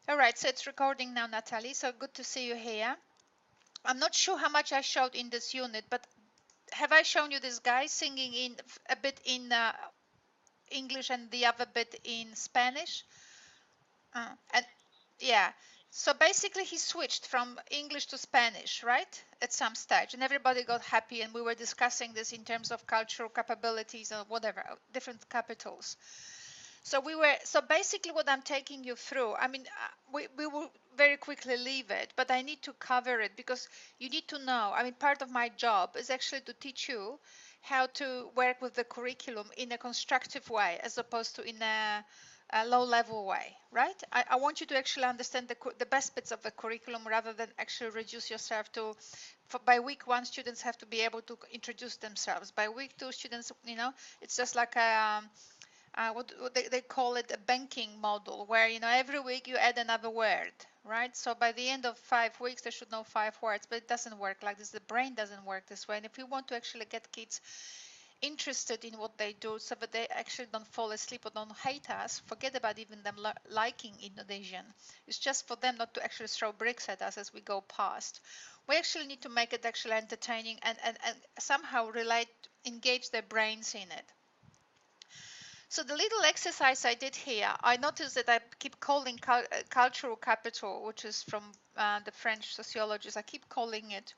All right, so it's recording now, Natalie. So good to see you here. I'm not sure how much I showed in this unit, but have I shown you this guy singing in a bit in English and the other bit in Spanish? And yeah, so basically he switched from English to Spanish, right? At some stage, and everybody got happy, and we were discussing this in terms of cultural capabilities or whatever, different capitals. So basically what I'm taking you through, I mean, we will very quickly leave it, but I need to cover it because you need to know, I mean, part of my job is actually to teach you how to work with the curriculum in a constructive way as opposed to in a low level way, right? I want you to actually understand the best bits of the curriculum rather than actually reduce yourself to, by week 1, students have to be able to introduce themselves. By week 2, students, you know, it's just like a, what they call it, a banking model, where every week you add another word, right? So by the end of 5 weeks they should know 5 words, but it doesn't work like this. The brain doesn't work this way. And if we want to actually get kids interested in what they do so that they actually don't fall asleep or don't hate us, forget about even them liking Indonesian. It's just for them not to actually throw bricks at us as we go past. We actually need to make it actually entertaining and somehow engage their brains in it. So the little exercise I did here, I noticed that I keep calling cultural capital, which is from the French sociologists, I keep calling it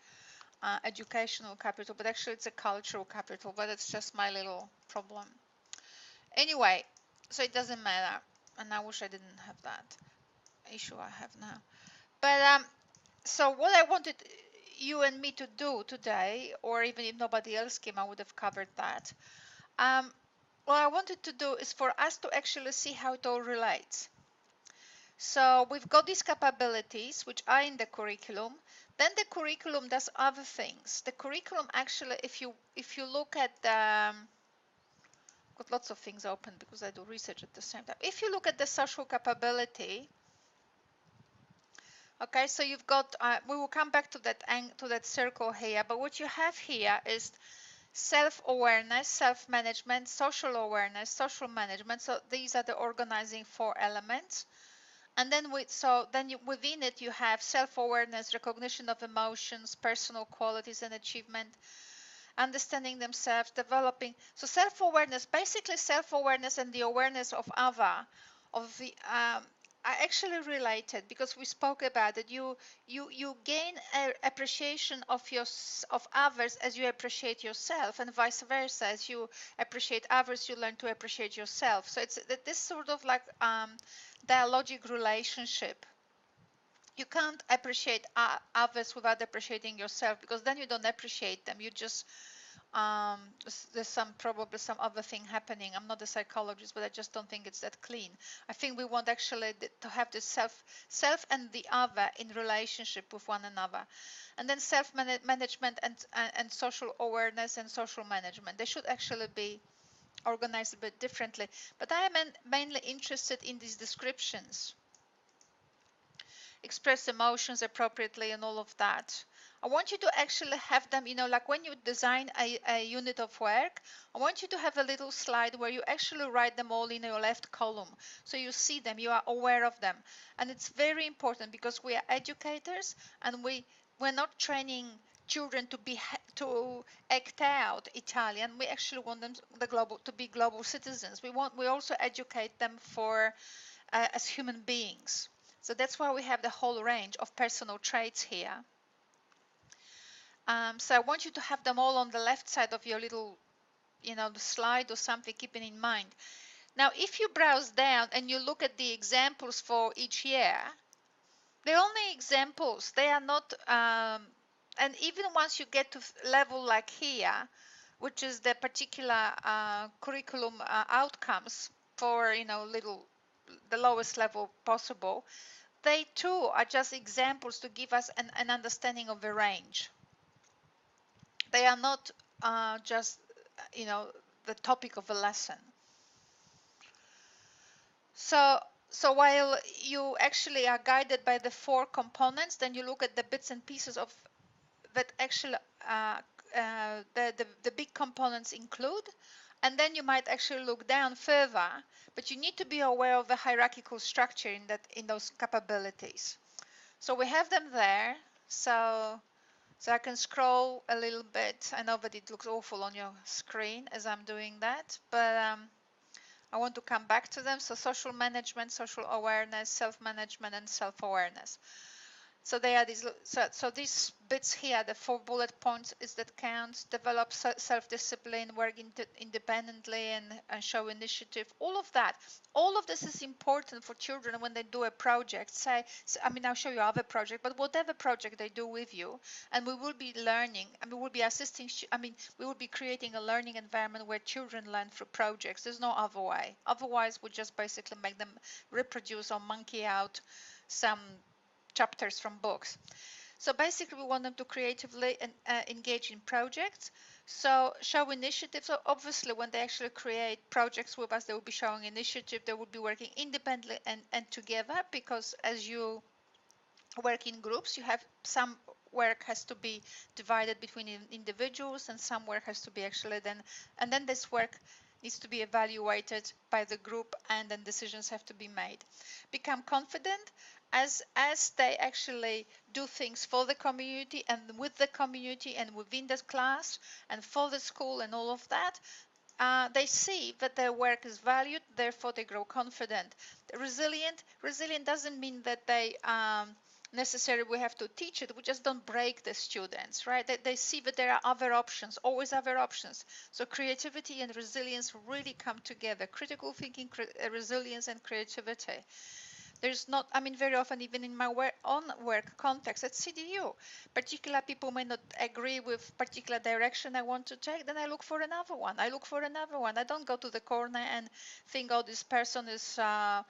educational capital, but actually it's a cultural capital, but it's just my little problem. Anyway, so it doesn't matter. And I wish I didn't have that issue I have now. But so what I wanted you and me to do today, or even if nobody else came, I would have covered that. What I wanted to do is for us to actually see how it all relates. So we've got these capabilities which are in the curriculum. Then the curriculum does other things. The curriculum actually, if you look at the, got lots of things open because I do research at the same time. If you look at the social capability, okay, so you've got, we will come back to that circle here, but what you have here is self-awareness, self-management, social awareness, social management. So these are the organizing 4 elements. And then within it you have self-awareness, recognition of emotions, personal qualities and achievement, understanding themselves, developing. So self-awareness, basically self-awareness and the awareness of other, of the are actually related because we spoke about it. You gain an appreciation of others as you appreciate yourself, and vice versa. As you appreciate others, you learn to appreciate yourself. So it's this sort of like dialogic relationship. You can't appreciate others without appreciating yourself, because then you don't appreciate them. You just there's probably some other thing happening. I'm not a psychologist, but I just don't think it's that clean. I think we want actually to have the self and the other in relationship with one another. And then self-management and social awareness and social management, they should actually be organized a bit differently. But I am mainly interested in these descriptions. Express emotions appropriately and all of that. I want you to actually have them, like when you design a unit of work, I want you to have a little slide where you actually write them all in your left column. So you see them, you are aware of them. And it's very important because we are educators and we're not training children to act out Italian. We actually want them to be global citizens. We also educate them for as human beings. So that's why we have the whole range of personal traits here. So I want you to have them all on the left side of your little, the slide or something, keeping in mind. Now, if you browse down and you look at the examples for each year, they're only examples. They are not, and even once you get to level like here, which is the particular curriculum outcomes for, the lowest level possible, they too are just examples to give us an understanding of the range. They are not just, the topic of a lesson. So while you actually are guided by the 4 components, then you look at the bits and pieces of that actually the big components include. And then you might actually look down further, but you need to be aware of the hierarchical structure in those capabilities. So we have them there. So I can scroll a little bit. I know that it looks awful on your screen as I'm doing that, but I want to come back to them. So social management, social awareness, self-management, and self-awareness. So they are these. So these bits here, the 4 bullet points, is that counts. Develop self-discipline, work independently, and show initiative. All of that. All of this is important for children when they do a project. I mean, I'll show you other project, but whatever project they do with you, and we will be learning. And we will be assisting. I mean, we will be creating a learning environment where children learn through projects. There's no other way. Otherwise, we just basically make them reproduce or monkey out some chapters from books. So basically we want them to creatively engage in projects. So show initiative. So obviously when they actually create projects with us, they will be showing initiative. They will be working independently and together, because as you work in groups, you have some work has to be divided between individuals, and some work has to be actually and then this work needs to be evaluated by the group, and then decisions have to be made. Become confident as they actually do things for the community and with the community and within the class and for the school and all of that. They see that their work is valued, therefore they grow confident. Resilient doesn't mean that they necessarily we have to teach it. We just don't break the students, right? They see that there are other options, always other options. So creativity and resilience really come together. Critical thinking, resilience, and creativity. There's not, I mean, very often, even in my own work context at CDU, particular people may not agree with particular direction I want to take, then I look for another one. I look for another one. I don't go to the corner and think, oh, this person is not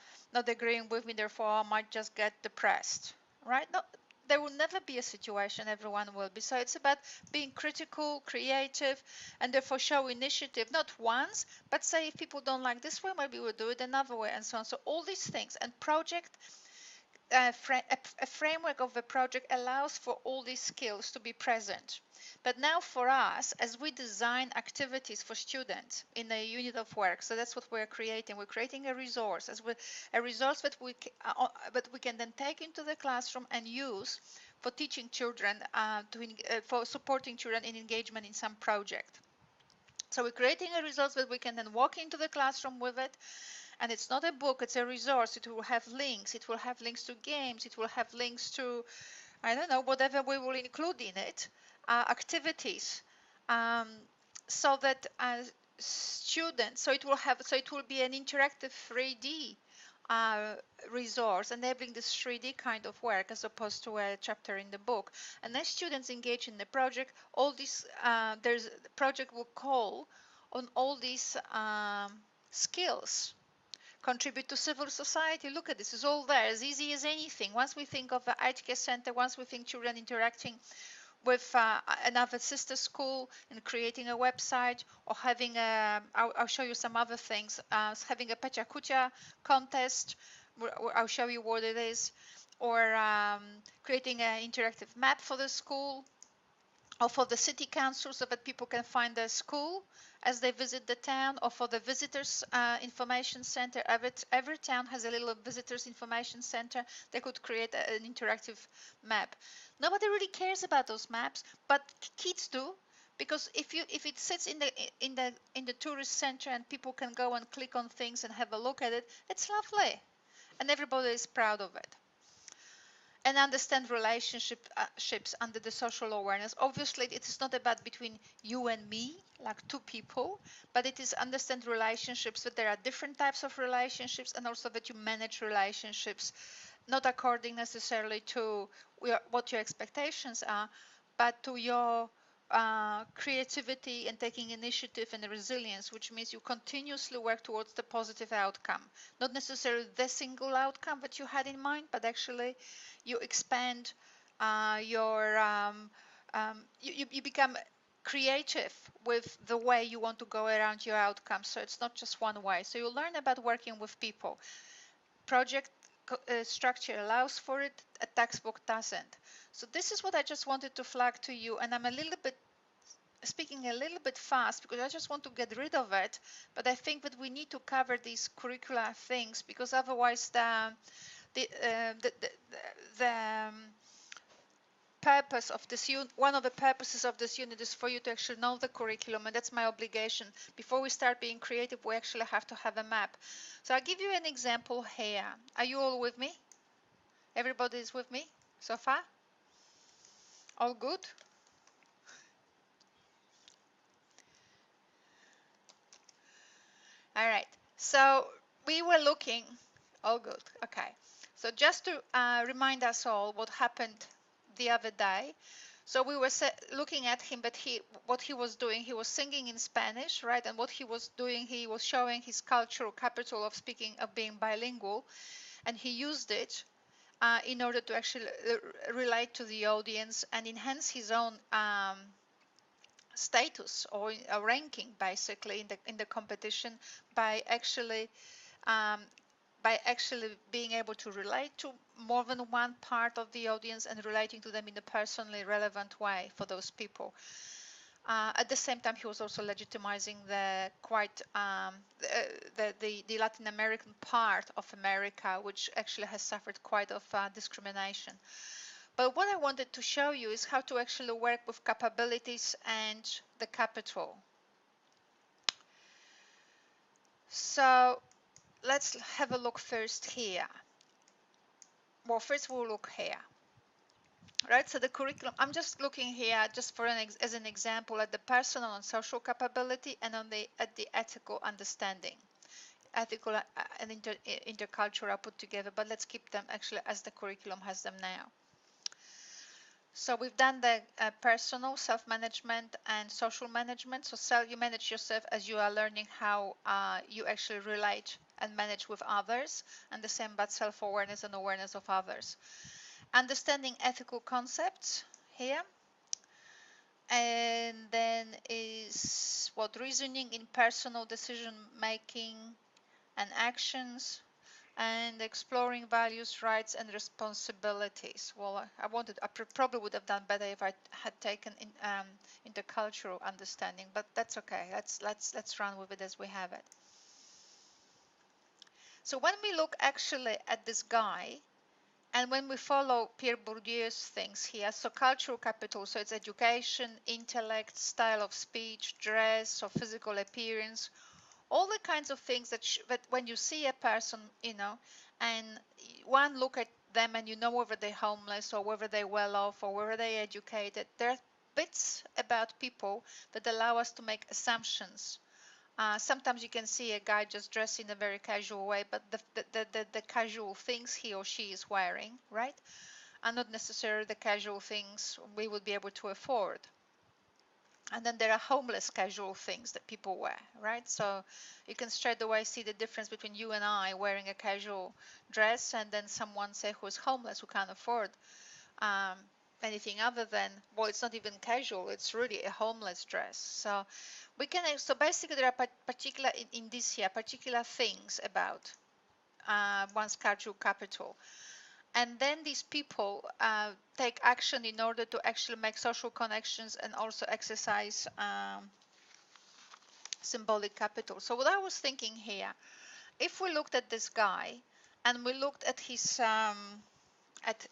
agreeing with me, therefore I might just get depressed, right? No, there will never be a situation everyone will be. So it's about being critical, creative, and therefore show initiative, not once, but say if people don't like this way, maybe we'll do it another way, and so on. So all these things, and project a framework of the project allows for all these skills to be present. But now for us, as we design activities for students in a unit of work, so that's what we're creating. We're creating a resource, a resource that we can then take into the classroom and use for teaching children, for supporting children in engagement in some project. So we're creating a resource that we can then walk into the classroom with it. And it's not a book, it's a resource. It will have links. It will have links to games. It will have links to, I don't know, whatever we will include in it, activities, um, so that students, so it will be an interactive 3D resource, enabling this 3D kind of work as opposed to a chapter in the book. And as students engage in the project, all this, the project will call on all these skills. Contribute to civil society. Look at this, it's all there, as easy as anything. Once we think of the ITK Center, once we think children interacting with another sister school and creating a website, or having I'll show you some other things, having a Pecha Kucha contest, I'll show you what it is, or creating an interactive map for the school, or for the city council so that people can find their school as they visit the town, or for the visitors information center. Every town has a little visitors information center. They could create an interactive map. Nobody really cares about those maps, but kids do, because if it sits in the tourist center and people can go and click on things and have a look at it, it's lovely, and everybody is proud of it. And understand relationships under the social awareness. Obviously, it is not about between you and me, like two people, but it is understand relationships, that there are different types of relationships, and also that you manage relationships, not according necessarily to what your expectations are, but to your creativity and taking initiative and resilience, which means you continuously work towards the positive outcome. Not necessarily the single outcome that you had in mind, but actually you expand you become creative with the way you want to go around your outcomes. So it's not just one way. So you learn about working with people. Project structure allows for it, a textbook doesn't. So this is what I just wanted to flag to you, and I'm a little bit speaking a little bit fast because I just want to get rid of it, but I think that we need to cover these curricular things because otherwise the, uh, the, the, the purpose of this unit, one of the purposes of this unit is for you to actually know the curriculum, and that's my obligation. Before we start being creative, we actually have to have a map. So I'll give you an example here. Are you all with me? Everybody is with me so far? All good? All right. So we were looking, all good. Okay. So just to remind us all what happened the other day. So we were looking at him, but what he was doing, he was singing in Spanish, right? And what he was doing, he was showing his cultural capital of speaking, of being bilingual, and he used it in order to actually relate to the audience and enhance his own status or a ranking, basically in the competition by actually um, being able to relate to more than one part of the audience and relating to them in a personally relevant way for those people. At the same time, he was also legitimizing the the Latin American part of America, which actually has suffered quite of discrimination. But what I wanted to show you is how to actually work with capabilities and the capital. So let's have a look first here. Well, first we'll look here. Right, so the curriculum, I'm just looking here just for as an example at the personal and social capability and on at the ethical understanding. Ethical and intercultural are put together, but let's keep them actually as the curriculum has them now. So we've done the personal self-management and social management. So you manage yourself as you are learning how you actually relate and manage with others, and the same about self-awareness and awareness of others. Understanding ethical concepts here, and then is what reasoning in personal decision making and actions, and exploring values, rights, and responsibilities. Well, I probably would have done better if I had taken intercultural understanding, but that's okay. Let's run with it as we have it. So when we look actually at this guy, and when we follow Pierre Bourdieu's things here, so cultural capital, so it's education, intellect, style of speech, dress, or physical appearance, all the kinds of things that when you see a person, and one look at them and you know whether they're homeless or whether they're well off or whether they're educated, there are bits about people that allow us to make assumptions. Sometimes you can see a guy just dressed in a very casual way, but the casual things he or she is wearing, right, are not necessarily the casual things we would be able to afford. And then there are homeless casual things that people wear, right? So you can straight away see the difference between you and I wearing a casual dress and then someone, say, who's homeless, who can't afford um, anything other than, well, it's not even casual, it's really a homeless dress. So so basically there are particular, in this here, particular things about one's cultural capital. And then these people take action in order to actually make social connections and also exercise symbolic capital. So what I was thinking here, if we looked at this guy and we looked at his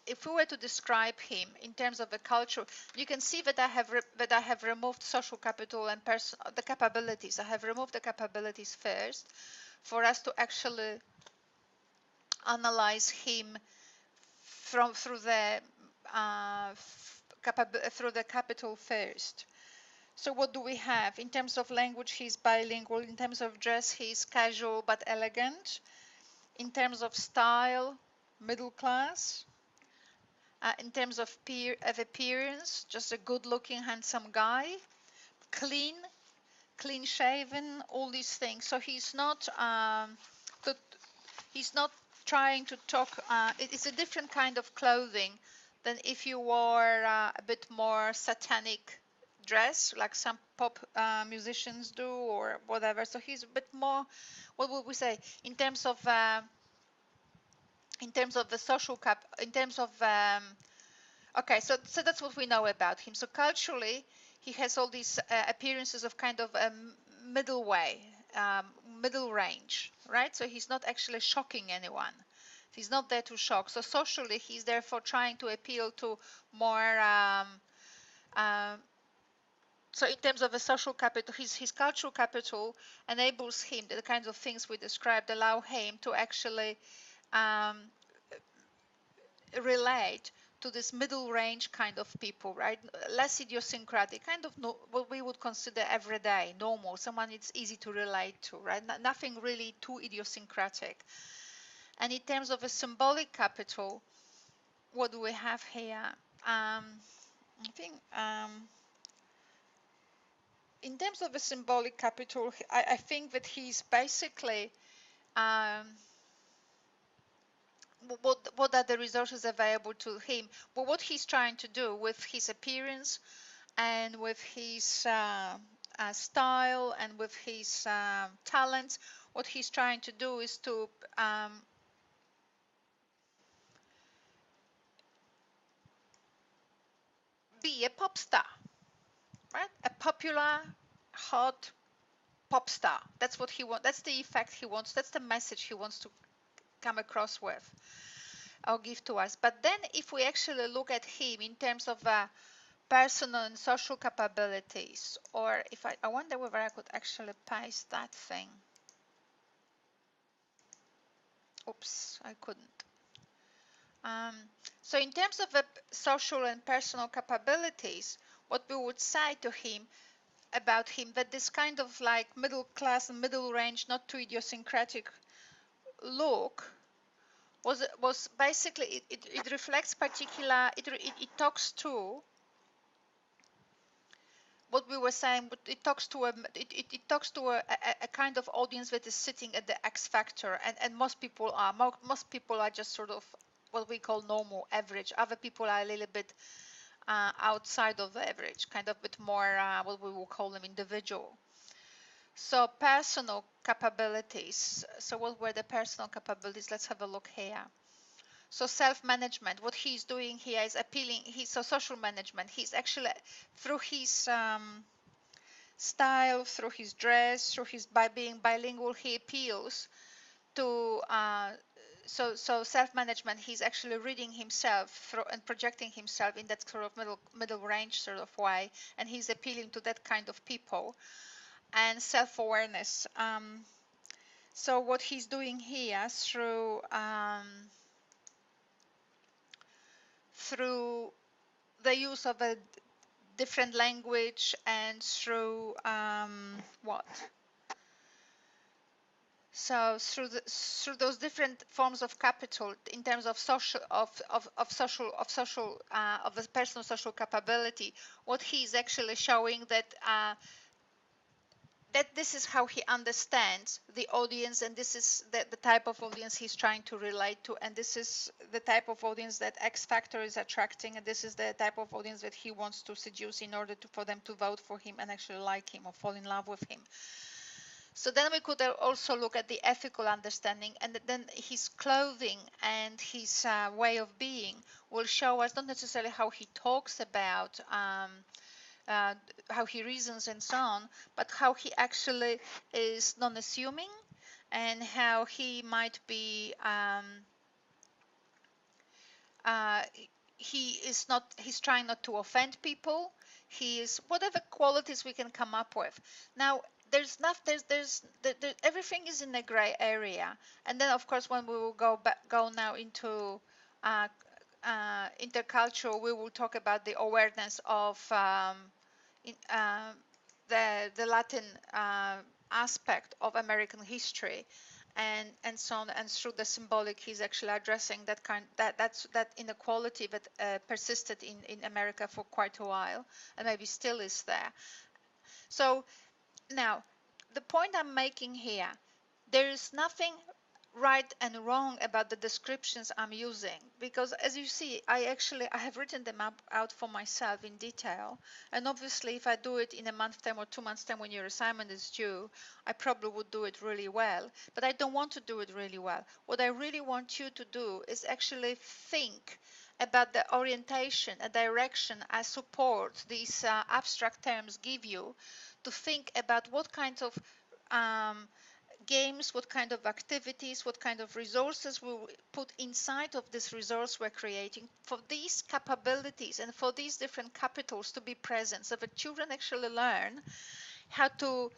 if we were to describe him in terms of the culture, you can see that I have removed social capital and the capabilities. I have removed the capabilities first for us to actually analyze him through the capital first. So what do we have? In terms of language, he's bilingual. In terms of dress, he's casual but elegant. In terms of style, middle class. In terms of appearance, just a good-looking, handsome guy. Clean shaven, all these things. So he's not trying to talk. It's a different kind of clothing than if you wore a bit more satanic dress, like some pop musicians do, or whatever. So he's a bit more, what would we say, in terms of the social in terms of okay. So that's what we know about him. So culturally, he has all these appearances of kind of a middle way, um, middle range, right? So he's not actually shocking anyone. He's not there to shock. So socially, he's therefore trying to appeal to more. Um, so in terms of a social capital, his cultural capital enables him, the kinds of things we described allow him to actually um, relate to this middle range kind of people, right? Less idiosyncratic, kind of what we would consider everyday, normal, someone it's easy to relate to, right? Nothing really too idiosyncratic. And in terms of a symbolic capital, what do we have here? I think in terms of a symbolic capital, I think that he's basically what are the resources available to him, but what he's trying to do with his appearance and with his style and with his talents, what he's trying to do is to be a pop star, right? A popular, hot pop star. That's what he wants. That's the effect he wants. That's the message he wants to come across with or give to us. But then if we actually look at him in terms of personal and social capabilities, or if I wonder whether I could actually paste that thing. Oops, I couldn't. So in terms of social and personal capabilities, what we would say to him about him, that this kind of like middle class and middle range, not too idiosyncratic look was basically it reflects particular it talks to what we were saying, but it talks to it talks to a kind of audience that is sitting at the X factor, and most people are just sort of what we call normal, average. Other people are a little bit outside of the average, kind of bit more what we will call them individual. So personal capabilities. So what were the personal capabilities? Let's have a look here. So self-management, what he's doing here is appealing, so social management, he's actually, through his style, through his dress, through his, by being bilingual, he appeals to, so self-management, he's actually reading himself through and projecting himself in that sort of middle range sort of way, and he's appealing to that kind of people. And self-awareness, so what he's doing here through the use of a different language and through what? So through those different forms of capital in terms of social of the personal social capability, what he's actually showing that this is how he understands the audience, and this is the type of audience he's trying to relate to, and this is the type of audience that X Factor is attracting, and this is the type of audience that he wants to seduce in order for them to vote for him and actually like him or fall in love with him. So then we could also look at the ethical understanding, and then his clothing and his way of being will show us not necessarily how he talks about how he reasons and so on, but how he actually is non-assuming, and how he might be he's trying not to offend people. He is whatever qualities we can come up with. Now everything is in a gray area, and then of course when we will go now into intercultural, we will talk about the awareness of in, the Latin aspect of American history, and so on, and through the symbolic, he's actually addressing that inequality that persisted in America for quite a while, and maybe still is there. So now, the point I'm making here, there is nothing right and wrong about the descriptions I'm using, because as you see, I have written them out for myself in detail, and obviously if I do it in a month time or 2 months time when your assignment is due, I probably would do it really well, but I don't want to do it really well. What I really want you to do is actually think about the orientation, a direction, a support these abstract terms give you to think about what kind of um, games, what kind of activities, what kind of resources we will put inside of this resource we're creating for these capabilities and for these different capitals to be present so that children actually learn how to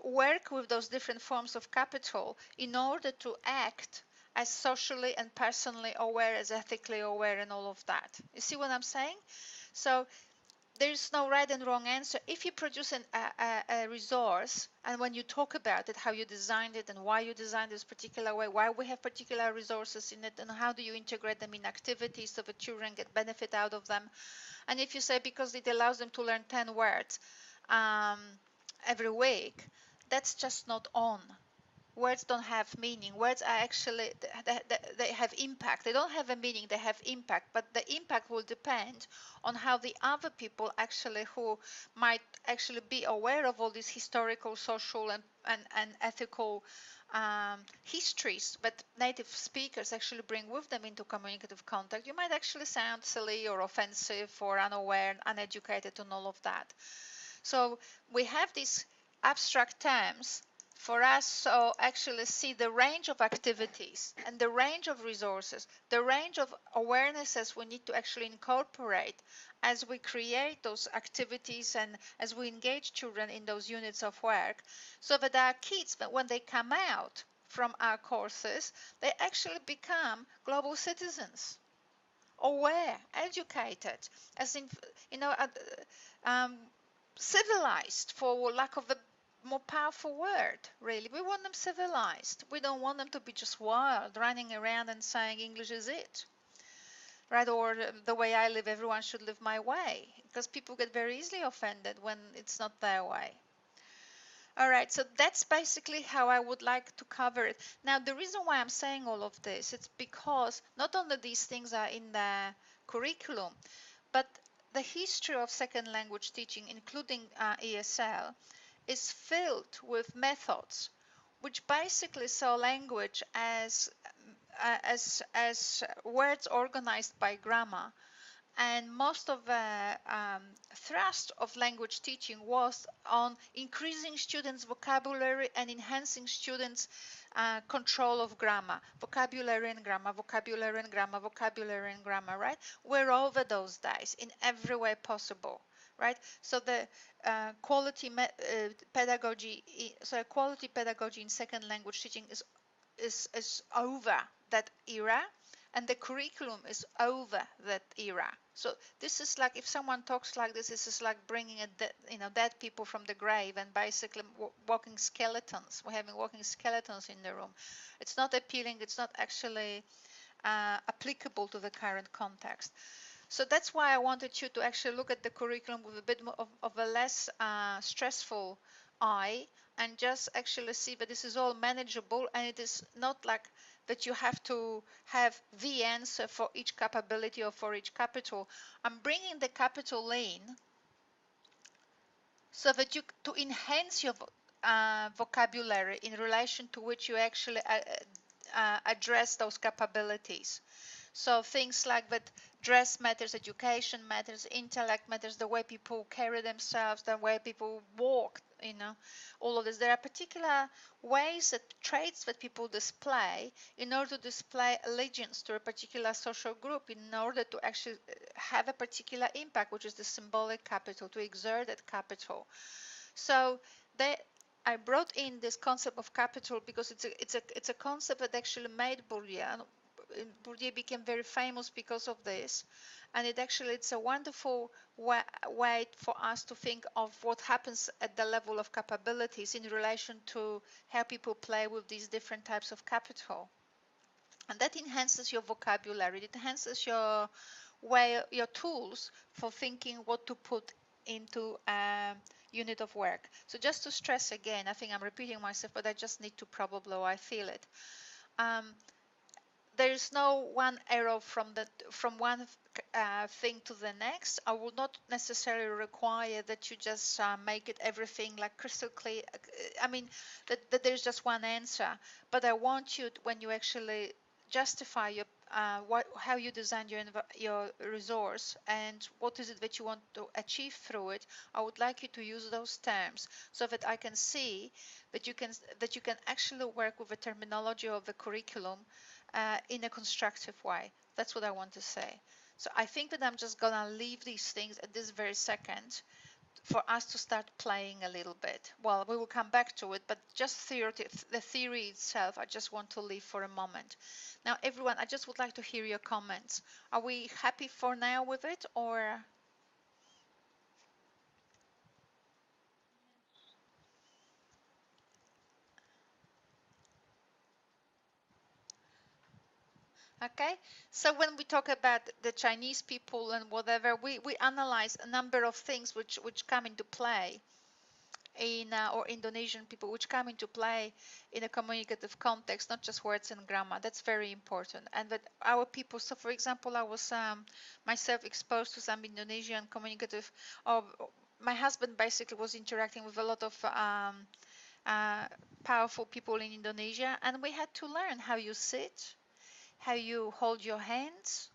work with those different forms of capital in order to act as socially and personally aware, as ethically aware, and all of that. You see what I'm saying? So there's no right and wrong answer. If you produce a resource, and when you talk about it, how you designed it and why you designed this particular way, why we have particular resources in it, and how do you integrate them in activities so that children get benefit out of them. And if you say because it allows them to learn 10 words um, every week, that's just not on. Words don't have meaning. Words are actually, they have impact. They don't have a meaning, they have impact, but the impact will depend on how the other people actually who might actually be aware of all these historical, social, and ethical histories that native speakers actually bring with them into communicative contact. You might actually sound silly or offensive or unaware, uneducated, and all of that. So we have these abstract terms for us to actually see the range of activities and the range of resources, the range of awarenesses we need to actually incorporate as we create those activities and as we engage children in those units of work, so that our kids, when they come out from our courses, they actually become global citizens, aware, educated, as in, you know, um, civilized, for lack of a more powerful word, really. We want them civilized. We don't want them to be just wild, running around and saying English is it, right? Or the way I live, everyone should live my way, because people get very easily offended when it's not their way. All right, so that's basically how I would like to cover it. Now, the reason why I'm saying all of this, it's because not only these things are in the curriculum, but the history of second language teaching, including ESL, is filled with methods which basically saw language as words organized by grammar, and most of the thrust of language teaching was on increasing students' vocabulary and enhancing students' control of grammar. Vocabulary and grammar, vocabulary and grammar, vocabulary and grammar, right? We're over those days in every way possible, right? So the pedagogy, so quality pedagogy in second language teaching is over that era, and the curriculum is over that era. So this is like, if someone talks like this is like bringing dead people from the grave and basically walking skeletons. We're having walking skeletons in the room. It's not appealing. It's not actually applicable to the current context. So that's why I wanted you to actually look at the curriculum with a bit more of a less stressful eye, and just actually see that this is all manageable, and it is not like that you have to have the answer for each capability or for each capital. I'm bringing the capital in so that you to enhance your vocabulary in relation to which you actually address those capabilities. So things like that, dress matters, education matters, intellect matters, the way people carry themselves, the way people walk, all of this. There are particular ways, that traits that people display in order to display allegiance to a particular social group, in order to actually have a particular impact, which is the symbolic capital, to exert that capital. So I brought in this concept of capital because it's a concept that actually made Bourdieu. Bourdieu became very famous because of this, and it's a wonderful way for us to think of what happens at the level of capabilities in relation to how people play with these different types of capital. And that enhances your vocabulary, it enhances your tools for thinking what to put into a unit of work. So just to stress again, I think I'm repeating myself, but I just need to probably, I feel it. There is no one arrow from one thing to the next. I would not necessarily require that you just make it everything like crystal clear. I mean that there's just one answer, but I want you, when you actually justify your how you design your resource and what is it that you want to achieve through it. I would like you to use those terms so that I can see that you can actually work with the terminology of the curriculum in a constructive way. That's what I want to say. So I think that I'm just gonna leave these things at this very second for us to start playing a little bit. Well, we will come back to it, but just the theory itself, I just want to leave for a moment. Now, everyone, I just would like to hear your comments. Are we happy for now with it, or? Okay, so when we talk about the Chinese people and whatever, we analyze a number of things which come into play in or Indonesian people which come into play in a communicative context, not just words and grammar. That's very important. And that our people, so for example, I was myself exposed to some Indonesian communicative, or my husband basically was interacting with a lot of uh, powerful people in Indonesia, and we had to learn how you sit, how you hold your hands,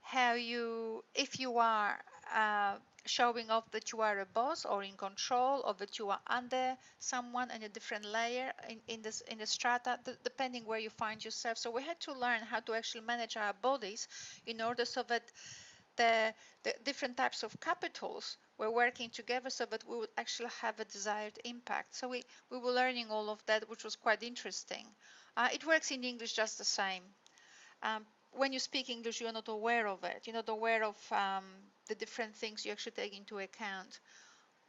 how you, if you are uh, showing off that you are a boss or in control, or that you are under someone in a different layer in the strata, depending where you find yourself. So we had to learn how to actually manage our bodies in order so that the, the different types of capitals were working together so that we would actually have a desired impact. So we were learning all of that, which was quite interesting. It works in English just the same. Um, when you speak English, you're not aware of it. You're not aware of the different things you actually take into account.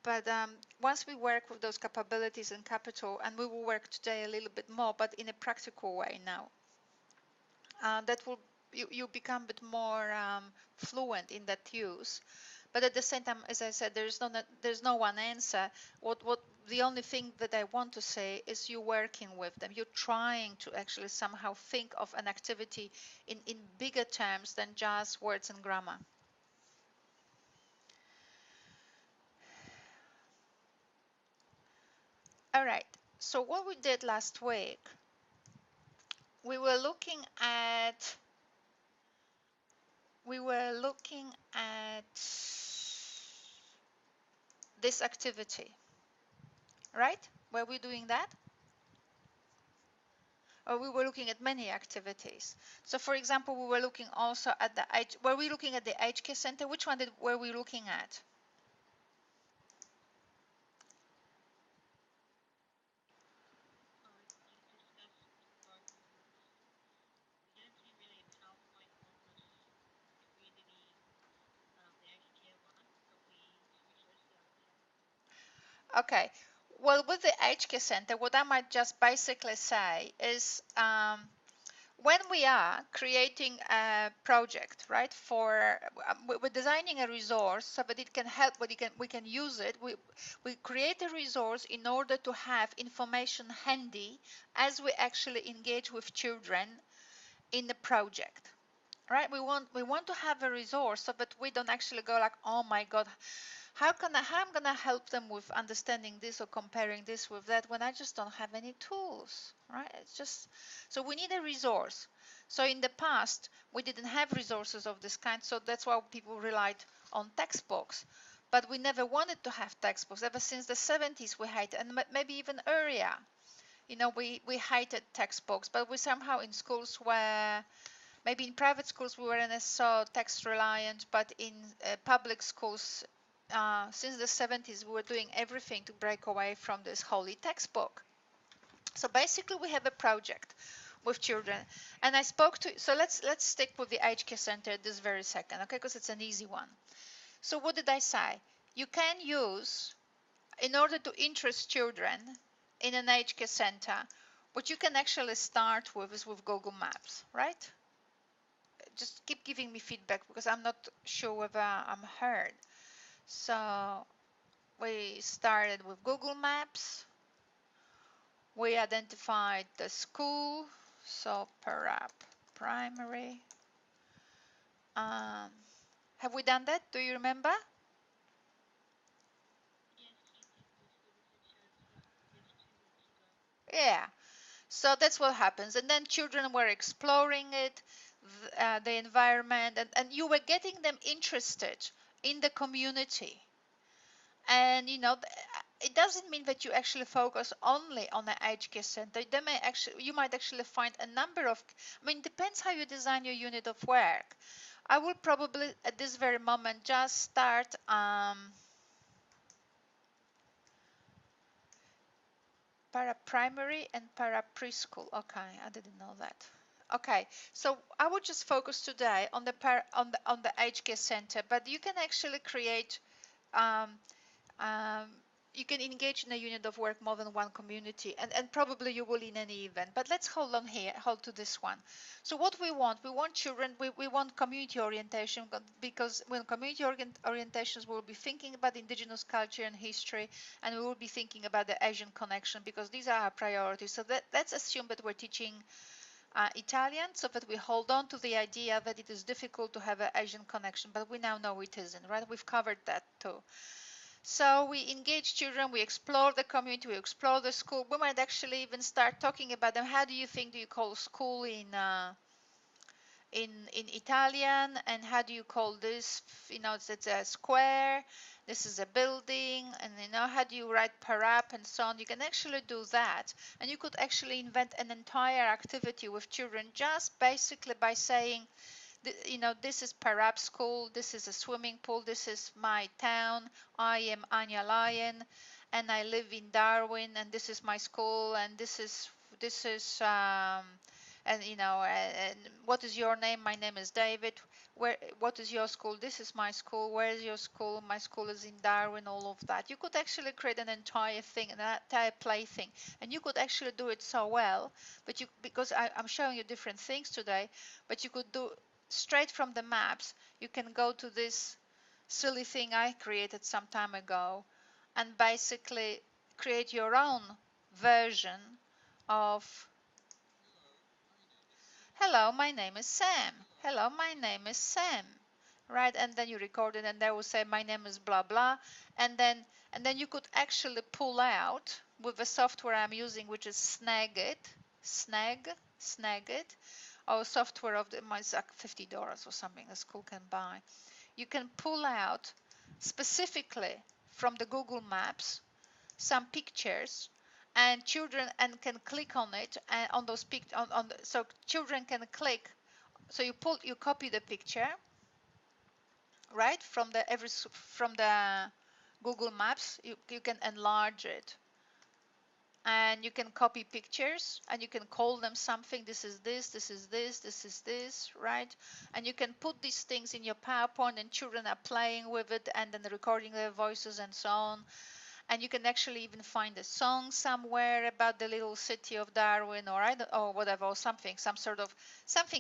But once we work with those capabilities and capital, and we will work today a little bit more, but in a practical way now, that will you become a bit more fluent in that use. But at the same time, as I said, there's no one answer. What the only thing that I want to say is you're working with them. You're trying to actually somehow think of an activity in bigger terms than just words and grammar. All right. So what we did last week, we were looking at this activity, right? Were we doing that? Or we were looking at many activities. So for example, we were looking also at were we looking at the HK Center? Which one were we looking at? Okay. Well, with the HK Center, what I might just basically say is when we are creating a project, right, for we're designing a resource so that it can help, but we can use it. We create a resource in order to have information handy as we actually engage with children in the project, right? We want to have a resource so that we don't actually go like, oh my God, how I'm gonna help them with understanding this or comparing this with that when I just don't have any tools, right? It's just, so we need a resource. So in the past we didn't have resources of this kind, so that's why people relied on textbooks. But we never wanted to have textbooks. Ever since the 70s we had, and maybe even earlier, we hated textbooks, but we somehow in schools where maybe in private schools we weren't so text reliant, but in public schools since the 70s we were doing everything to break away from this holy textbook. So basically we have a project with children, and I spoke to, so let's stick with the HK Center this very second, okay, because it's an easy one. So what did I say? You can use, in order to interest children in an HK Center, what you can actually start with is with Google Maps, right? Just keep giving me feedback because I'm not sure whether I'm heard. So we started with Google Maps. We identified the school, so Parap Primary. Have we done that? Do you remember? Yeah. So that's what happens. And then children were exploring it. the environment, and you were getting them interested in the community. And it doesn't mean that you actually focus only on the aged care center. You might actually find a number of, depends how you design your unit of work. I will probably at this very moment just start para-primary and para-preschool. Okay, I didn't know that. Okay, so I would just focus today on the aged care center, but you can actually create um, um, you can engage in a unit of work more than one community, and probably you will in any event. But let's hold on here, hold to this one. So what we want children, we want community orientation, because when community orientations, we'll be thinking about indigenous culture and history, and we will be thinking about the Asian connection, because these are our priorities. So let's assume that we're teaching Italian, so that we hold on to the idea that it is difficult to have an Asian connection, but we now know it isn't, right? We've covered that too. So we engage children, we explore the community, we explore the school. We might actually even start talking about them. How do you call school in Italian, and how do you call this? It's a square. This is a building, and how do you write parap and so on? You can actually do that, and you could actually invent an entire activity with children just basically by saying, this is Parab School, this is a swimming pool, this is my town, I am Ania Lian, and I live in Darwin, and this is my school, and this is and what is your name? My name is David. What is your school? This is my school. Where is your school? My school is in Darwin. All of that. You could actually create an entire thing, an entire play thing, and you could actually do it so well. But because I'm showing you different things today, but you could do straight from the maps. You can go to this silly thing I created some time ago, and basically create your own version of, hello, my name is Sam. Hello, my name is Sam. Right, and then you record it, and they will say my name is blah blah, and then you could actually pull out with the software I'm using, which is Snagit, or software of it's like $50 or something the school can buy. You can pull out specifically from the Google Maps some pictures, and children can click on it, and on those so children can click. So you copy the picture, right, from the Google Maps. You can enlarge it, and you can copy pictures, and you can call them something. This is this, this is this, this is this, right? And you can put these things in your PowerPoint, and children are playing with it and then recording their voices and so on. And you can actually even find a song somewhere about the little city of Darwin, or whatever, or something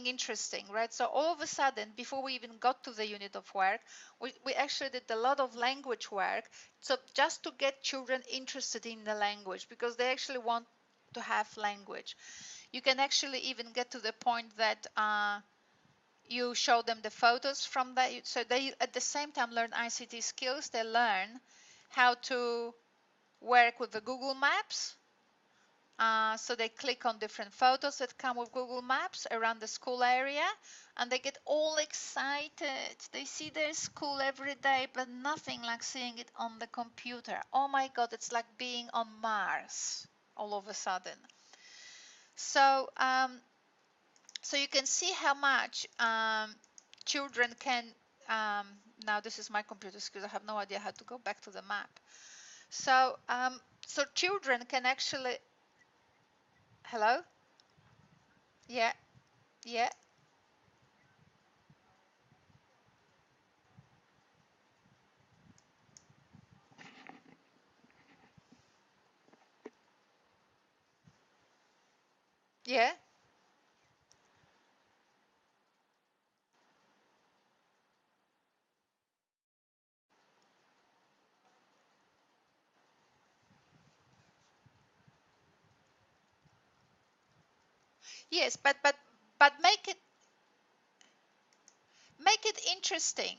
interesting, right? So all of a sudden, before we even got to the unit of work, we actually did a lot of language work. So just to get children interested in the language, because they actually want to have language. You can actually even get to the point that you show them the photos from that, so they at the same time learn ICT skills. They learn how to work with the Google Maps. So they click on different photos that come with Google Maps around the school area, and they get all excited. They see their school every day, but nothing like seeing it on the computer. Oh my God, it's like being on Mars all of a sudden. So, so you can see how much children can, now this is my computer because I have no idea how to go back to the map. So, so children can actually, hello? Yeah, yeah. Yeah. Yes, but make it interesting.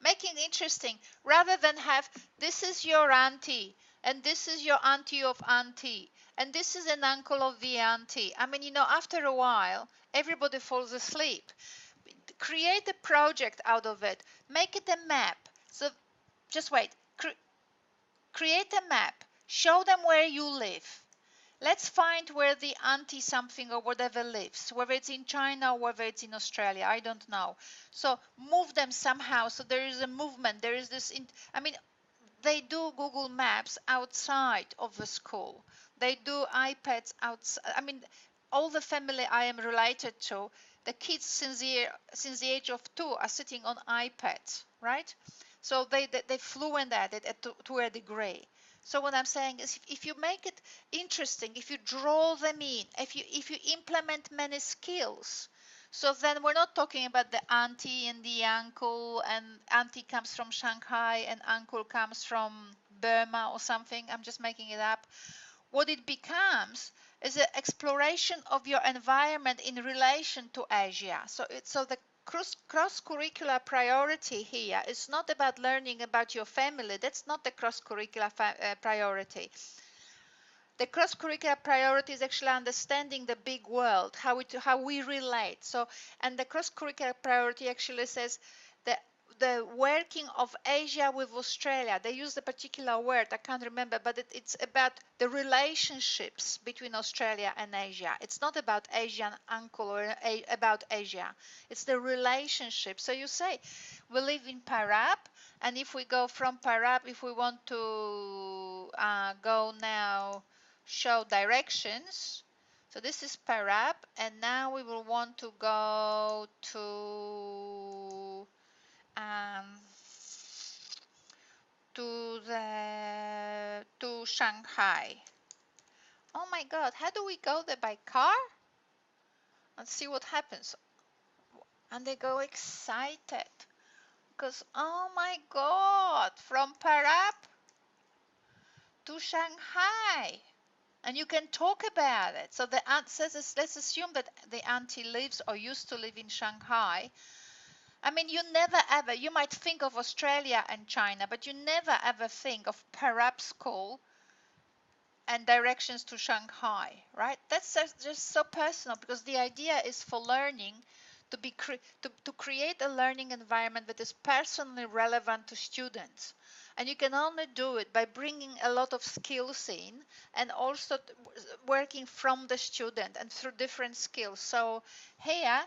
Make it interesting rather than have, this is your auntie, and this is your auntie of auntie, and this is an uncle of the auntie. I mean, after a while, everybody falls asleep. create a project out of it. Make it a map. So just wait. Create a map. Show them where you live. Let's find where the auntie something or whatever lives, whether it's in China or whether it's in Australia. I don't know. So move them somehow. So there is a movement. There is this. I mean, they do Google Maps outside of the school. They do iPads outside. I mean, all the family I am related to, the kids since the age of 2 are sitting on iPads, right? So they fluent at it to a degree. So what I'm saying is, if you make it interesting, if you draw them in, if you implement many skills, so then we're not talking about the auntie and the uncle, and auntie comes from Shanghai and uncle comes from Burma or something. I'm just making it up. What it becomes is an exploration of your environment in relation to Asia. So the cross-curricular priority here is not about learning about your family. That's not the cross-curricular priority. The cross-curricular priority is actually understanding the big world, how we relate. So, and the cross-curricular priority actually says the working of Asia with Australia. They use a particular word, I can't remember, but it's about the relationships between Australia and Asia. It's not about Asian uncle or about Asia. It's the relationship. So you say, we live in Parab, and if we go from Parab, if we want to go now, show directions. So this is Parab, and now we will want to go to Shanghai. Oh my God, how do we go there, by car? Let's see what happens. And they go excited because, oh my God, from Parab to Shanghai. And you can talk about it. So the aunt says, let's assume that the auntie lives or used to live in Shanghai. I mean, you never ever, you might think of Australia and China, but you never ever think of Parab School and directions to Shanghai, right? That's just so personal, because the idea is for learning to be to create a learning environment that is personally relevant to students. And you can only do it by bringing a lot of skills in, and also working from the student and through different skills. So here,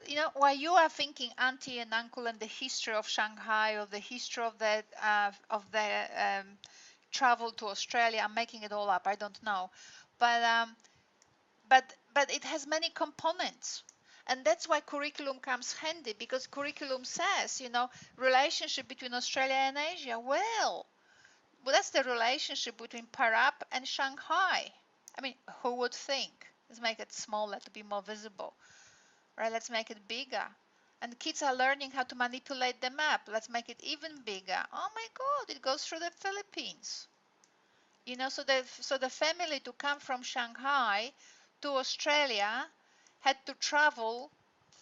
you know, while you are thinking auntie and uncle and the history of Shanghai, or the history of the travel to Australia, I'm making it all up, I don't know, but but it has many components. And that's why curriculum comes handy, because curriculum says, you know, relationship between Australia and Asia. Well, that's the relationship between Parab and Shanghai. I mean, who would think? Let's make it smaller to be more visible. Right, let's make it bigger. And kids are learning how to manipulate the map. Let's make it even bigger. Oh my God, it goes through the Philippines. You know, so the family to come from Shanghai to Australia had to travel.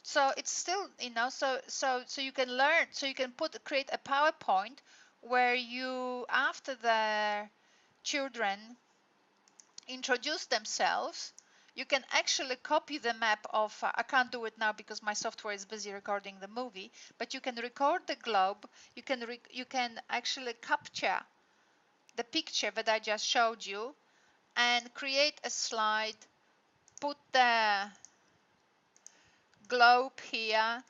So it's still, you know, so you can learn, so you can create a PowerPoint where you, after the children introduce themselves, you can actually copy the map of, I can't do it now because my software is busy recording the movie, but you can record the globe, you can actually capture the picture that I just showed you and create a slide, put the globe here,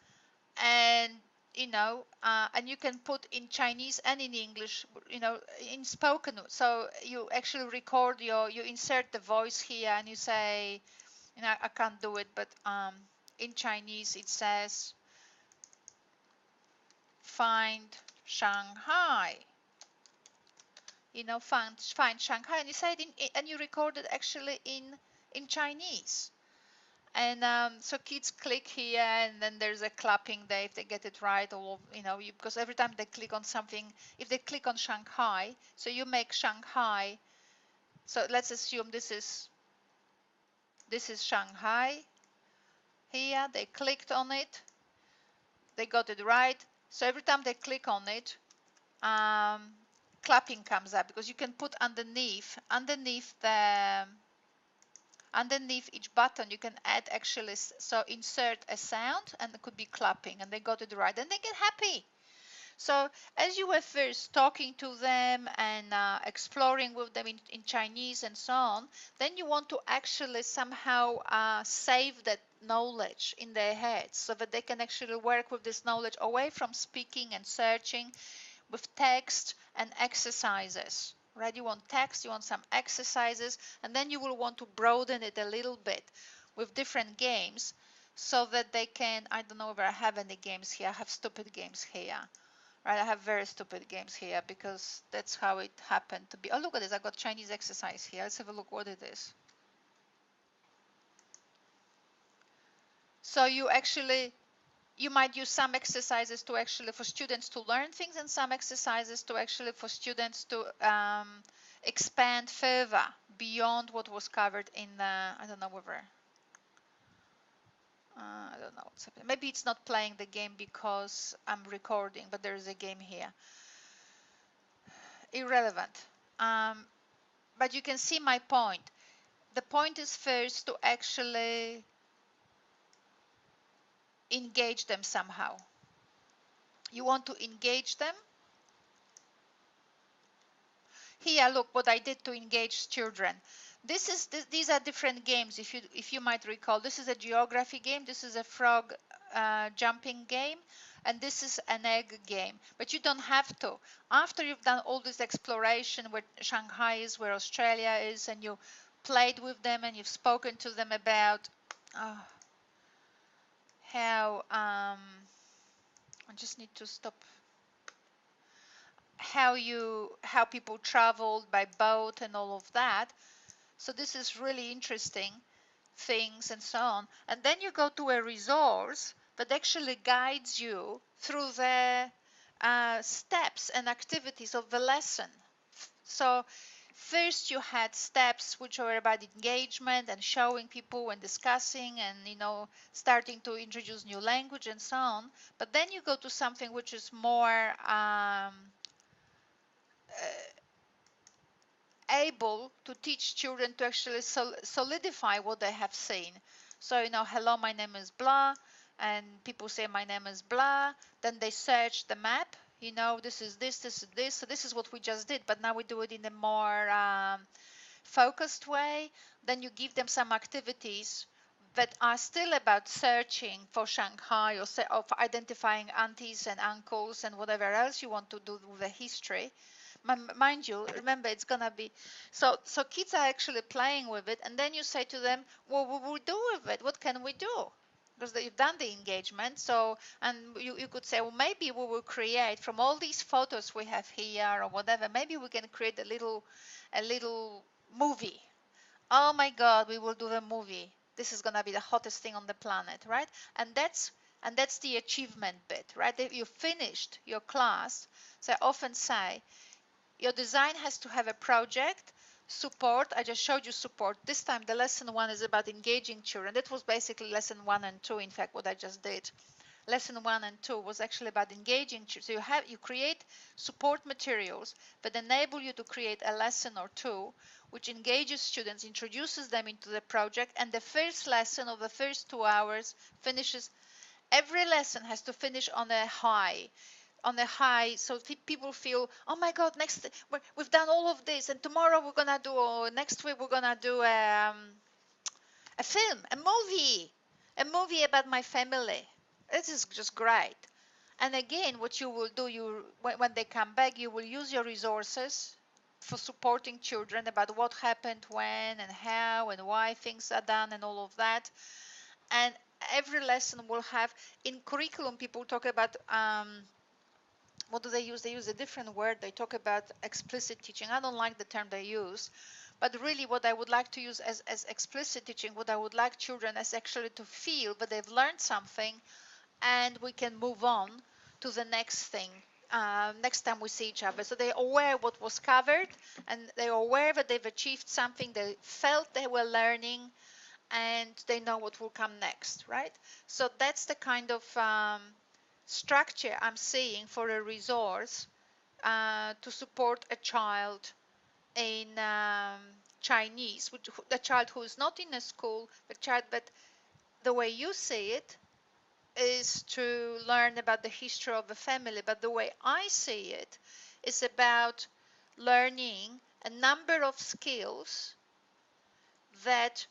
and you know, and you can put in Chinese and in English, you know, in spoken. So you actually record you insert the voice here, and you say, you know, I can't do it, but in Chinese it says, find Shanghai. You know, find Shanghai, and you say it and you record it actually in Chinese. And so kids click here, and then there's a clapping there if they get it right, or you know, because every time they click on something, if they click on Shanghai, so you make Shanghai. So let's assume this is Shanghai. Here they clicked on it, they got it right. So every time they click on it, clapping comes up, because you can put underneath underneath each button you can add actually, so insert a sound, and it could be clapping, and they got it right and they get happy. So as you were first talking to them and exploring with them in Chinese and so on, then you want to actually somehow save that knowledge in their heads so that they can actually work with this knowledge away from speaking and searching, with text and exercises. Right? You want text, you want some exercises, and then you will want to broaden it a little bit with different games so that they can, I don't know if I have any games here, I have stupid games here. Right, I have very stupid games here because that's how it happened to be. Oh, look at this, I got Chinese exercise here. Let's have a look what it is. So you might use some exercises to actually for students to learn things, and some exercises to actually for students to expand further beyond what was covered in I don't know whether I don't know what's happening. Maybe it's not playing the game because I'm recording, but there is a game here. Irrelevant. But you can see my point. The point is first to actually engage them somehow. You want to engage them. Here, look what I did to engage children. These are different games. If you might recall, this is a geography game. This is a frog jumping game, and this is an egg game. But you don't have to. After you've done all this exploration, where Shanghai is, where Australia is, and you played with them and you've spoken to them about how I just need to stop. How people traveled by boat and all of that. So this is really interesting things and so on. And then you go to a resource that actually guides you through the steps and activities of the lesson. So first you had steps which were about engagement and showing people and discussing and starting to introduce new language and so on. But then you go to something which is more able to teach children to actually solidify what they have seen. So, hello, my name is blah, and people say my name is blah. Then they search the map. This is this, this is this. So this is what we just did, but now we do it in a more focused way. Then you give them some activities that are still about searching for Shanghai or for identifying aunties and uncles and whatever else you want to do with the history. Mind you, remember it's gonna be so kids are actually playing with it, and then you say to them, what will we do with it? What can we do? Because you've done the engagement. So, and you could say, well, maybe we will create from all these photos we have here or whatever, maybe we can create a little movie. Oh my God, we will do the movie. This is gonna be the hottest thing on the planet, right? And that's the achievement bit, right? If you finished your class, so I often say, your design has to have a project, support. I just showed you support. This time the lesson 1 is about engaging children. That was basically lesson 1 and 2, in fact, what I just did. Lesson 1 and 2 was actually about engaging children. So you create support materials that enable you to create a lesson or two which engages students, introduces them into the project, and the first lesson of the first 2 hours finishes. Every lesson has to finish on a high. So people feel, oh my God, we've done all of this, and tomorrow we're gonna do, or next week we're gonna do a film, a movie about my family. This is just great. And again, what you will do, when they come back, you will use your resources for supporting children about what happened when and how and why things are done and all of that. And every lesson will have, in curriculum, people talk about what do they use? They use a different word. They talk about explicit teaching. I don't like the term they use, but really what I would like to use as explicit teaching, what I would like children as actually to feel that they've learned something and we can move on to the next thing next time we see each other. So they're aware what was covered, and they're aware that they've achieved something, they felt they were learning, and they know what will come next, right? So that's the kind of structure I'm seeing for a resource to support a child in Chinese, the child who is not in a school, but the way you see it is to learn about the history of the family. But the way I see it is about learning a number of skills that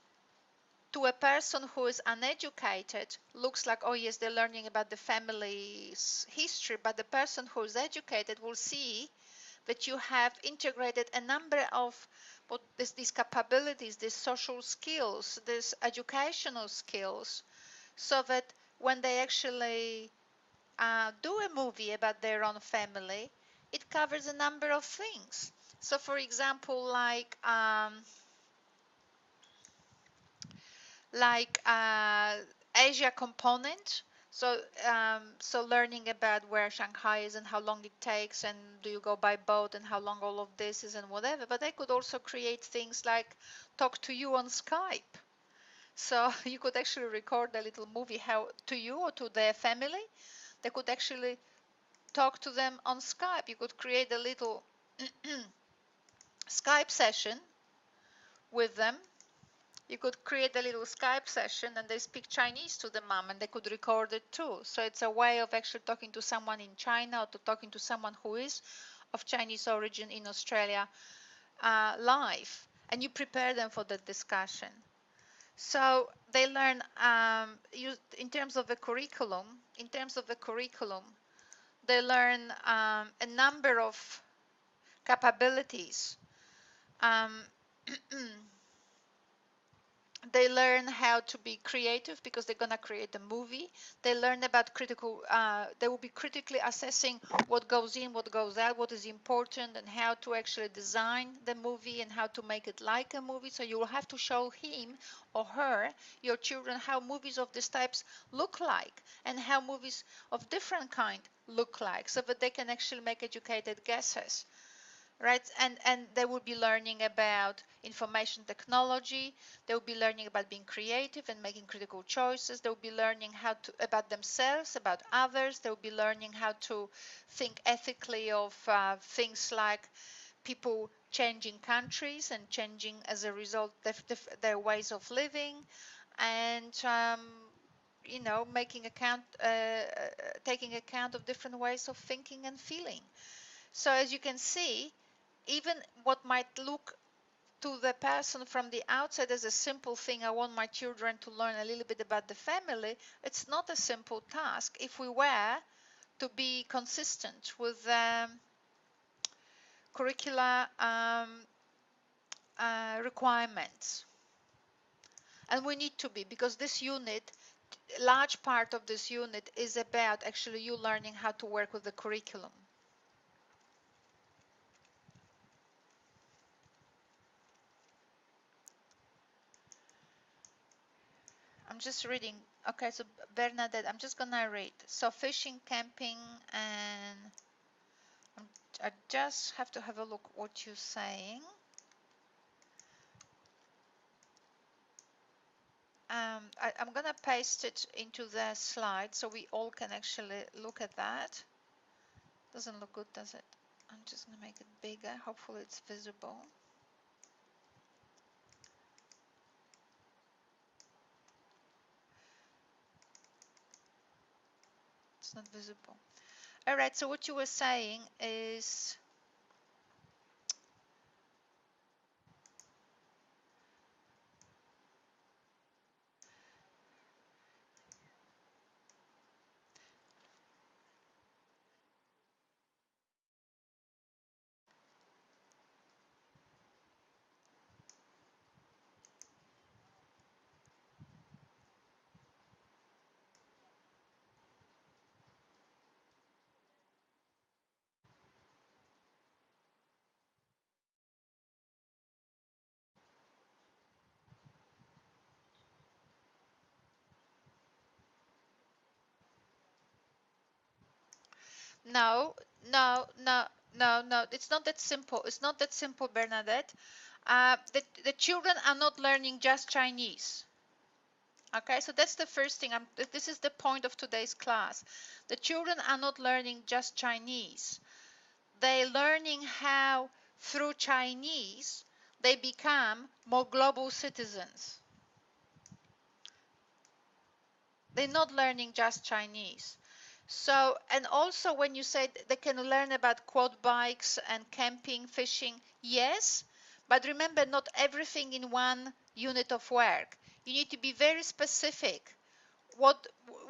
to a person who is uneducated looks like, oh yes, they're learning about the family's history, but the person who is educated will see that you have integrated a number of these capabilities, these social skills, these educational skills, so that when they actually do a movie about their own family, it covers a number of things. So for example, Asia component. So learning about where Shanghai is and how long it takes, and do you go by boat, and how long all of this is, and whatever. But they could also create things like talk to you on Skype. So you could actually record a little movie how to you or to their family. They could actually talk to them on Skype. You could create a little Skype session with them. You could create a little Skype session and they speak Chinese to the mom, and they could record it too. So it's a way of actually talking to someone in China or talking to someone who is of Chinese origin in Australia live, and you prepare them for the discussion. So they learn in terms of the curriculum. They learn a number of capabilities. They learn how to be creative because they're going to create a movie. They learn about they will be critically assessing what goes in, what goes out, what is important, and how to actually design the movie and how to make it like a movie. So you will have to show him or her, your children, how movies of these types look like and how movies of different kind look like, so that they can actually make educated guesses. Right, and they will be learning about information technology. They will be learning about being creative and making critical choices. They will be learning about themselves, about others. They will be learning how to think ethically of things like people changing countries and changing as a result their ways of living, and taking account of different ways of thinking and feeling. So as you can see, even what might look to the person from the outside as a simple thing, I want my children to learn a little bit about the family, it's not a simple task if we were to be consistent with curricular requirements. And we need to be, because this unit, large part of this unit is about actually you learning how to work with the curriculum. I'm just reading. Okay, so Bernadette, I'm just gonna read. So fishing, camping, and I just have to have a look what you're saying. I'm gonna paste it into the slide so we all can actually look at that. Doesn't look good, does it? I'm just gonna make it bigger. Hopefully it's visible. It's not visible. All right, so what you were saying is no, no, no, no, no. It's not that simple. It's not that simple, Bernadette. The children are not learning just Chinese. Okay, so that's the first thing. This is the point of today's class. The children are not learning just Chinese. They're learning how, through Chinese, they become more global citizens. They're not learning just Chinese. So, and also when you say they can learn about quad bikes and camping, fishing, yes, but remember, not everything in one unit of work. You need to be very specific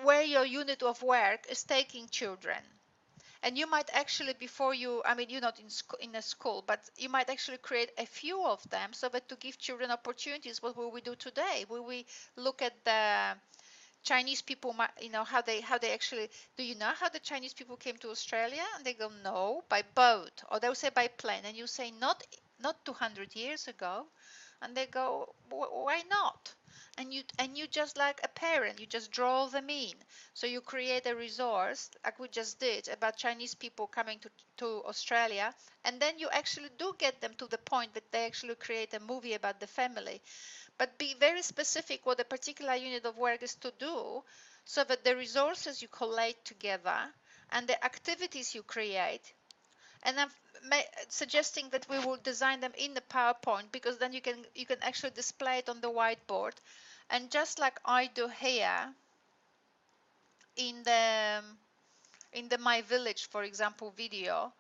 where your unit of work is taking children. And you might actually, before you, I mean, you're not in a school, but you might actually create a few of them so that to give children opportunities. What will we do today? Will we look at the Chinese people, you know, how they actually, do you know how the Chinese people came to Australia? And they go, no, by boat, or they'll say by plane. And you say, not 200 years ago. And they go, why not? And you just like a parent, you just draw them in. So you create a resource like we just did about Chinese people coming to Australia, and then you actually do get them to the point that they actually create a movie about the family. But be very specific what a particular unit of work is to do, so that the resources you collate together and the activities you create, and I'm suggesting that we will design them in the PowerPoint, because then you can actually display it on the whiteboard. And just like I do here in the My Village, for example, video,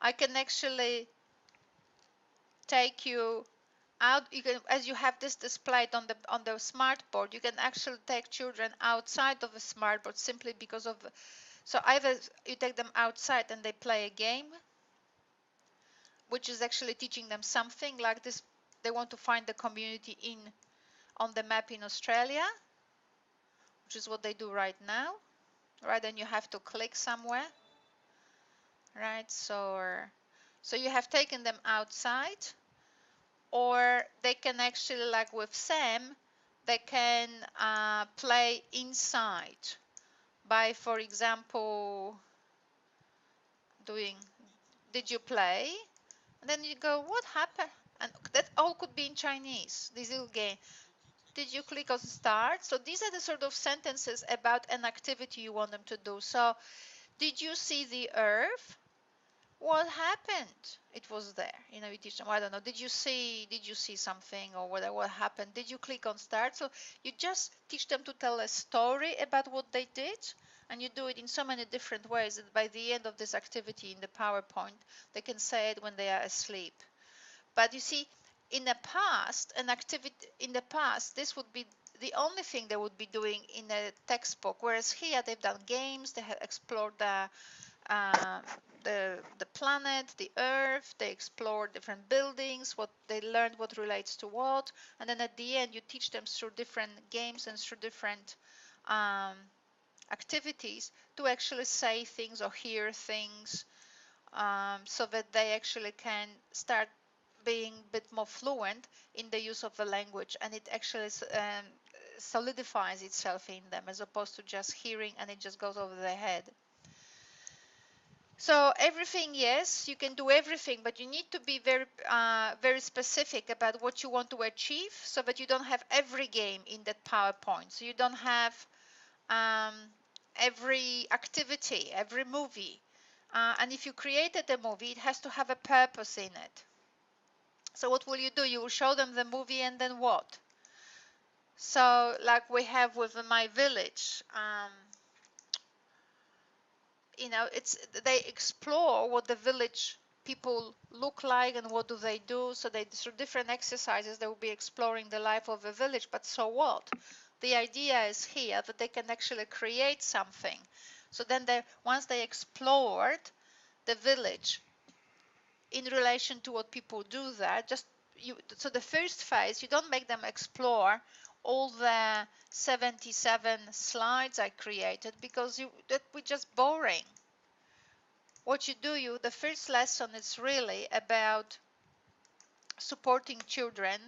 I can actually take you out. You can, as you have this displayed on the smart board, you can actually take children outside of the smart board simply because of, so either you take them outside and they play a game, which is actually teaching them something like this. They want to find the community on the map in Australia, which is what they do right now, right? And you have to click somewhere, right? So you have taken them outside, or they can actually, like with Sam, they can play inside by, for example, doing, did you play? And then you go, what happened? And that all could be in Chinese, this little game. Did you click on start? So these are the sort of sentences about an activity you want them to do. So, did you see the earth? What happened? It was there. You know, you teach them, I don't know, did you see something, or whatever, what happened? Did you click on start? So you just teach them to tell a story about what they did, and you do it in so many different ways that by the end of this activity in the PowerPoint, they can say it when they are asleep. But you see, in the past, this would be the only thing they would be doing in a textbook. Whereas here, they've done games, they have explored the planet, the Earth. They explored different buildings. What they learned, what relates to what, and then at the end, you teach them through different games and through different activities to actually say things or hear things, so that they actually can start being a bit more fluent in the use of the language, and it actually solidifies itself in them, as opposed to just hearing and it just goes over their head. So everything, yes, you can do everything, but you need to be very specific about what you want to achieve, so that you don't have every game in that PowerPoint. So you don't have every activity, every movie. And if you created a movie, it has to have a purpose in it. So what will you do? You will show them the movie, and then what? So like we have with My Village, you know, they explore what the village people look like and what do they do. So through different exercises, they will be exploring the life of a village. But so what? The idea is here that they can actually create something. So then once they explored the village in relation to what people do there, so the first phase, you don't make them explore all the 77 slides I created, because that would be just boring. What you do, the first lesson is really about supporting children.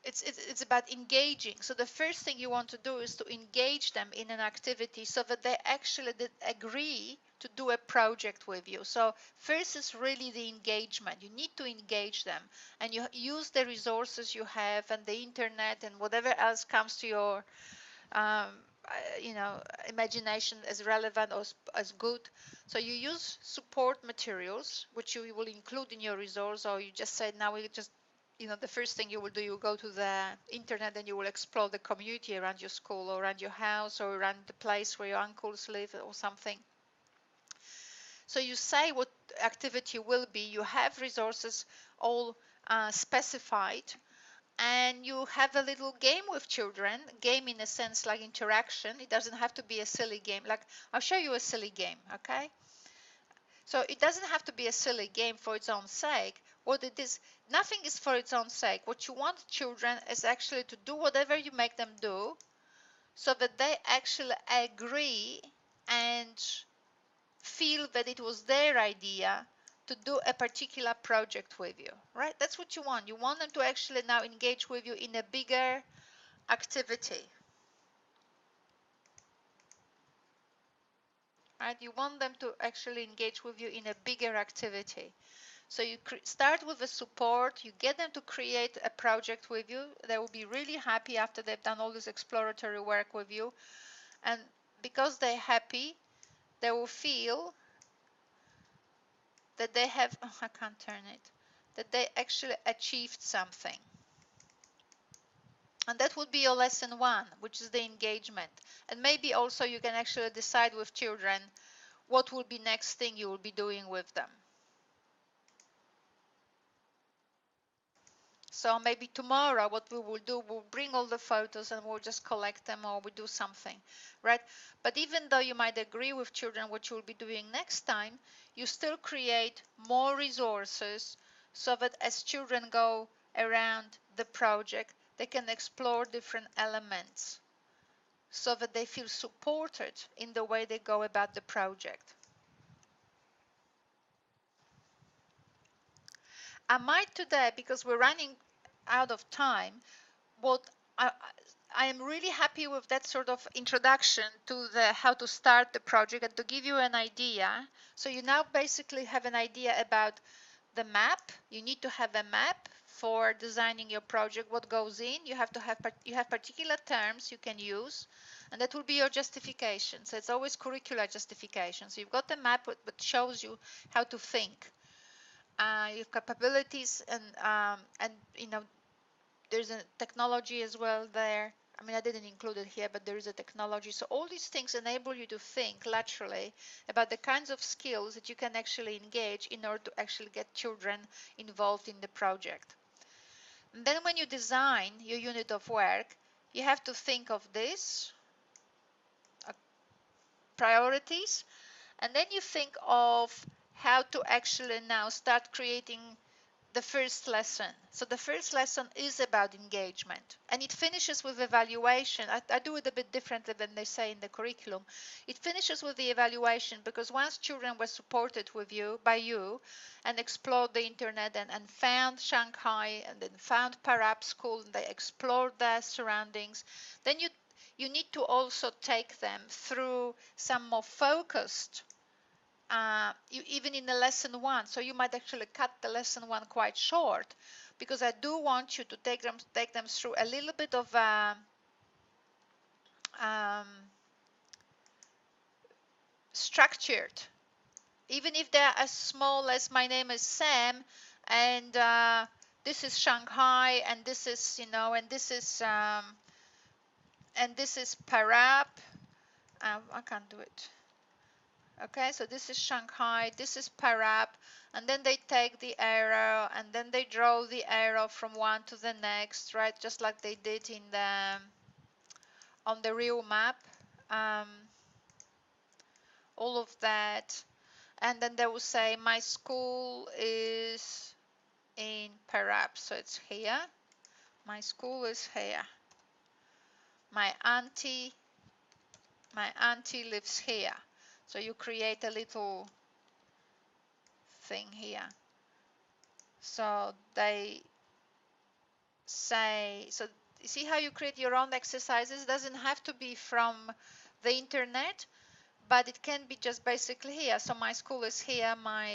It's about engaging. So the first thing you want to do is to engage them in an activity, so that they actually agree to do a project with you. So first is really the engagement. You need to engage them, and you use the resources you have and the internet and whatever else comes to your you know, imagination as relevant or as good. So you use support materials, which you will include in your resource, or you just say, now we just, you know, the first thing you will do, you go to the internet and you will explore the community around your school or around your house or around the place where your uncles live or something. So you say what activity will be, you have resources all specified, and you have a little game with children, game in a sense like interaction. It doesn't have to be a silly game. Like, I'll show you a silly game, okay? So it doesn't have to be a silly game for its own sake. What it is, nothing is for its own sake. What you want children is actually to do whatever you make them do, so that they actually agree and feel that it was their idea to do a particular project with you, right? That's what you want. You want them to actually now engage with you in a bigger activity, right? You want them to actually engage with you in a bigger activity. So you start with the support, you get them to create a project with you. They will be really happy after they've done all this exploratory work with you. And because they're happy, they will feel that they have, oh, I can't turn it, that they actually achieved something. And that would be your lesson one, which is the engagement. And maybe also you can actually decide with children what will be next thing you will be doing with them. So maybe tomorrow what we will do, we'll bring all the photos and we'll just collect them, or we do something, right? But even though you might agree with children what you will be doing next time, you still create more resources so that as children go around the project, they can explore different elements so that they feel supported in the way they go about the project. I might today, because we're running out of time, what I am really happy with that sort of introduction to the how to start the project and to give you an idea. So you now basically have an idea about the map. You need to have a map for designing your project. What goes in, you have particular terms you can use, and that will be your justification. So it's always curricular justification. So you've got the map that shows you how to think, your capabilities, and you know, there's a technology as well there. I mean, I didn't include it here, but there is a technology. So all these things enable you to think laterally about the kinds of skills that you can actually engage in order to actually get children involved in the project. And then when you design your unit of work, you have to think of this, priorities, and then you think of how to actually now start creating the first lesson. So the first lesson is about engagement, and it finishes with evaluation. I do it a bit differently than they say in the curriculum. It finishes with the evaluation, because once children were supported with you by you and explored the internet and found Shanghai and then found Parab School and they explored their surroundings, then you need to also take them through some more focused even in the lesson one. So you might actually cut the lesson one quite short, because I do want you to take them through a little bit of structured, even if they're as small as my name is Sam, and this is Shanghai, and this is, you know, and this is Parab. I can't do it. Okay, so this is Shanghai, this is Parab, and then they take the arrow and then they draw the arrow from one to the next, right? Just like they did in the on the real map. All of that, and then they will say my school is in Parab, so it's here. My school is here. My auntie lives here. So you create a little thing here. So they say, so you see how you create your own exercises? It doesn't have to be from the internet, but it can be just basically here. So my school is here, my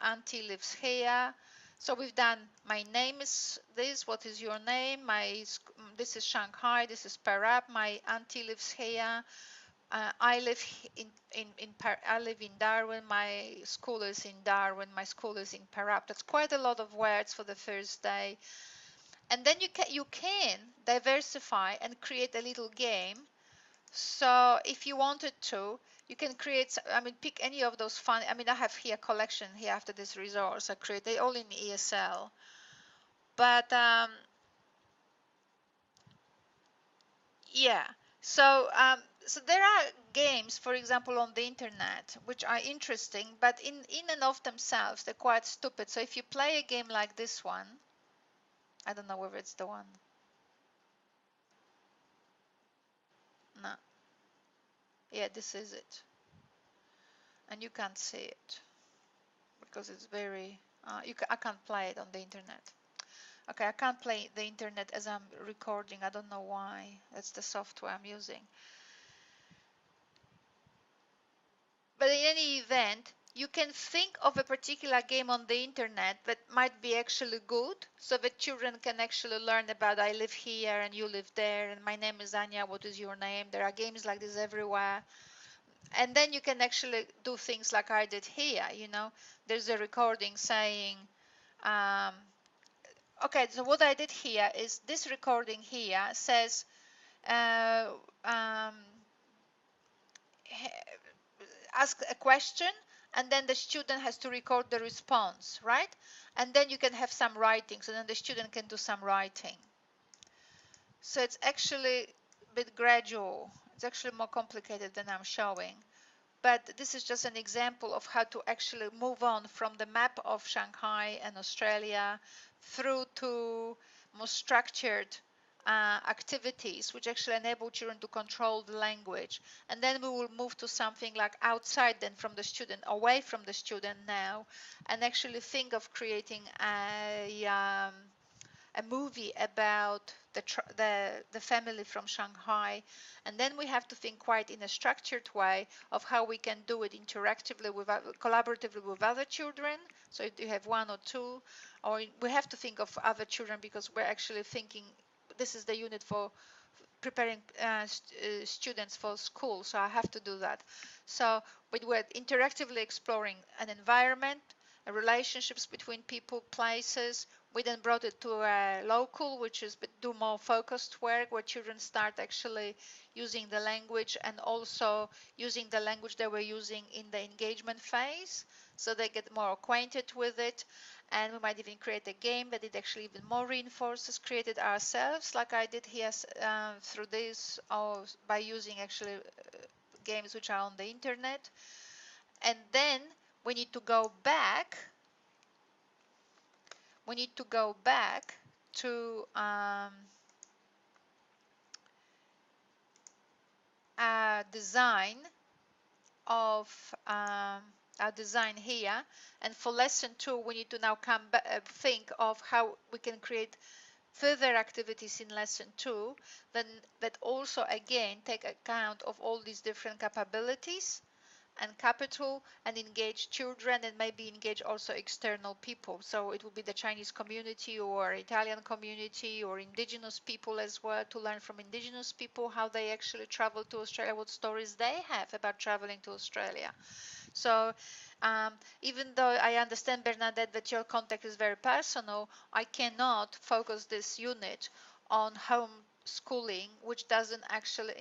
auntie lives here, So we've done, my name is this, what is your name, this is Shanghai, this is Parab, my auntie lives here, I live I live in Darwin, my school is in Darwin, my school is in Parab. That's quite a lot of words for the first day. And then you can diversify and create a little game. So if you wanted to, you can create, I mean, pick any of those fun. I mean, I have here a collection here after this resource I created, all in ESL. But yeah, so so there are games, for example, on the internet, which are interesting, but in and of themselves, they're quite stupid. So if you play a game like this one, I don't know whether it's the one. No, yeah, this is it, and you can't see it because it's very. I can't play it on the internet. Okay, I can't play the internet as I'm recording. I don't know why. That's the software I'm using. But in any event, you can think of a particular game on the internet that might be actually good, so that children can actually learn about I live here and you live there, and my name is Ania, what is your name? There are games like this everywhere. And then you can actually do things like I did here, you know. There's a recording saying, um, okay, so what I did here is this recording here says, uh, um, ask a question, and then the student has to record the response, right? And then you can have some writing, so then the student can do some writing. So it's actually a bit gradual. It's actually more complicated than I'm showing. But this is just an example of how to actually move on from the map of Shanghai and Australia through to more structured activities which actually enable children to control the language. And then we will move to something like outside then from the student, away from the student now, and actually think of creating a movie about the family from Shanghai, and then we have to think quite in a structured way of how we can do it interactively with collaboratively with other children. So if you have one or two, or we have to think of other children because we're actually thinking this is the unit for preparing students for school, so I have to do that. So we were interactively exploring an environment, relationships between people, places. We then brought it to a local, which is do more focused work, where children start actually using the language and also using the language they were using in the engagement phase, so they get more acquainted with it. And we might even create a game that it actually even more reinforces, created ourselves, like I did here through this, or by using actually games which are on the internet. And then we need to go back. We need to go back to our design of our design here, and for lesson 2 we need to now come back, think of how we can create further activities in lesson 2 then that also again take account of all these different capabilities and capital, and engage children, and maybe engage also external people. So it will be the Chinese community or Italian community or indigenous people as well, to learn from indigenous people how they actually travel to Australia, what stories they have about traveling to Australia. So even though I understand, Bernadette, that your contact is very personal, I cannot focus this unit on home schooling, which doesn't actually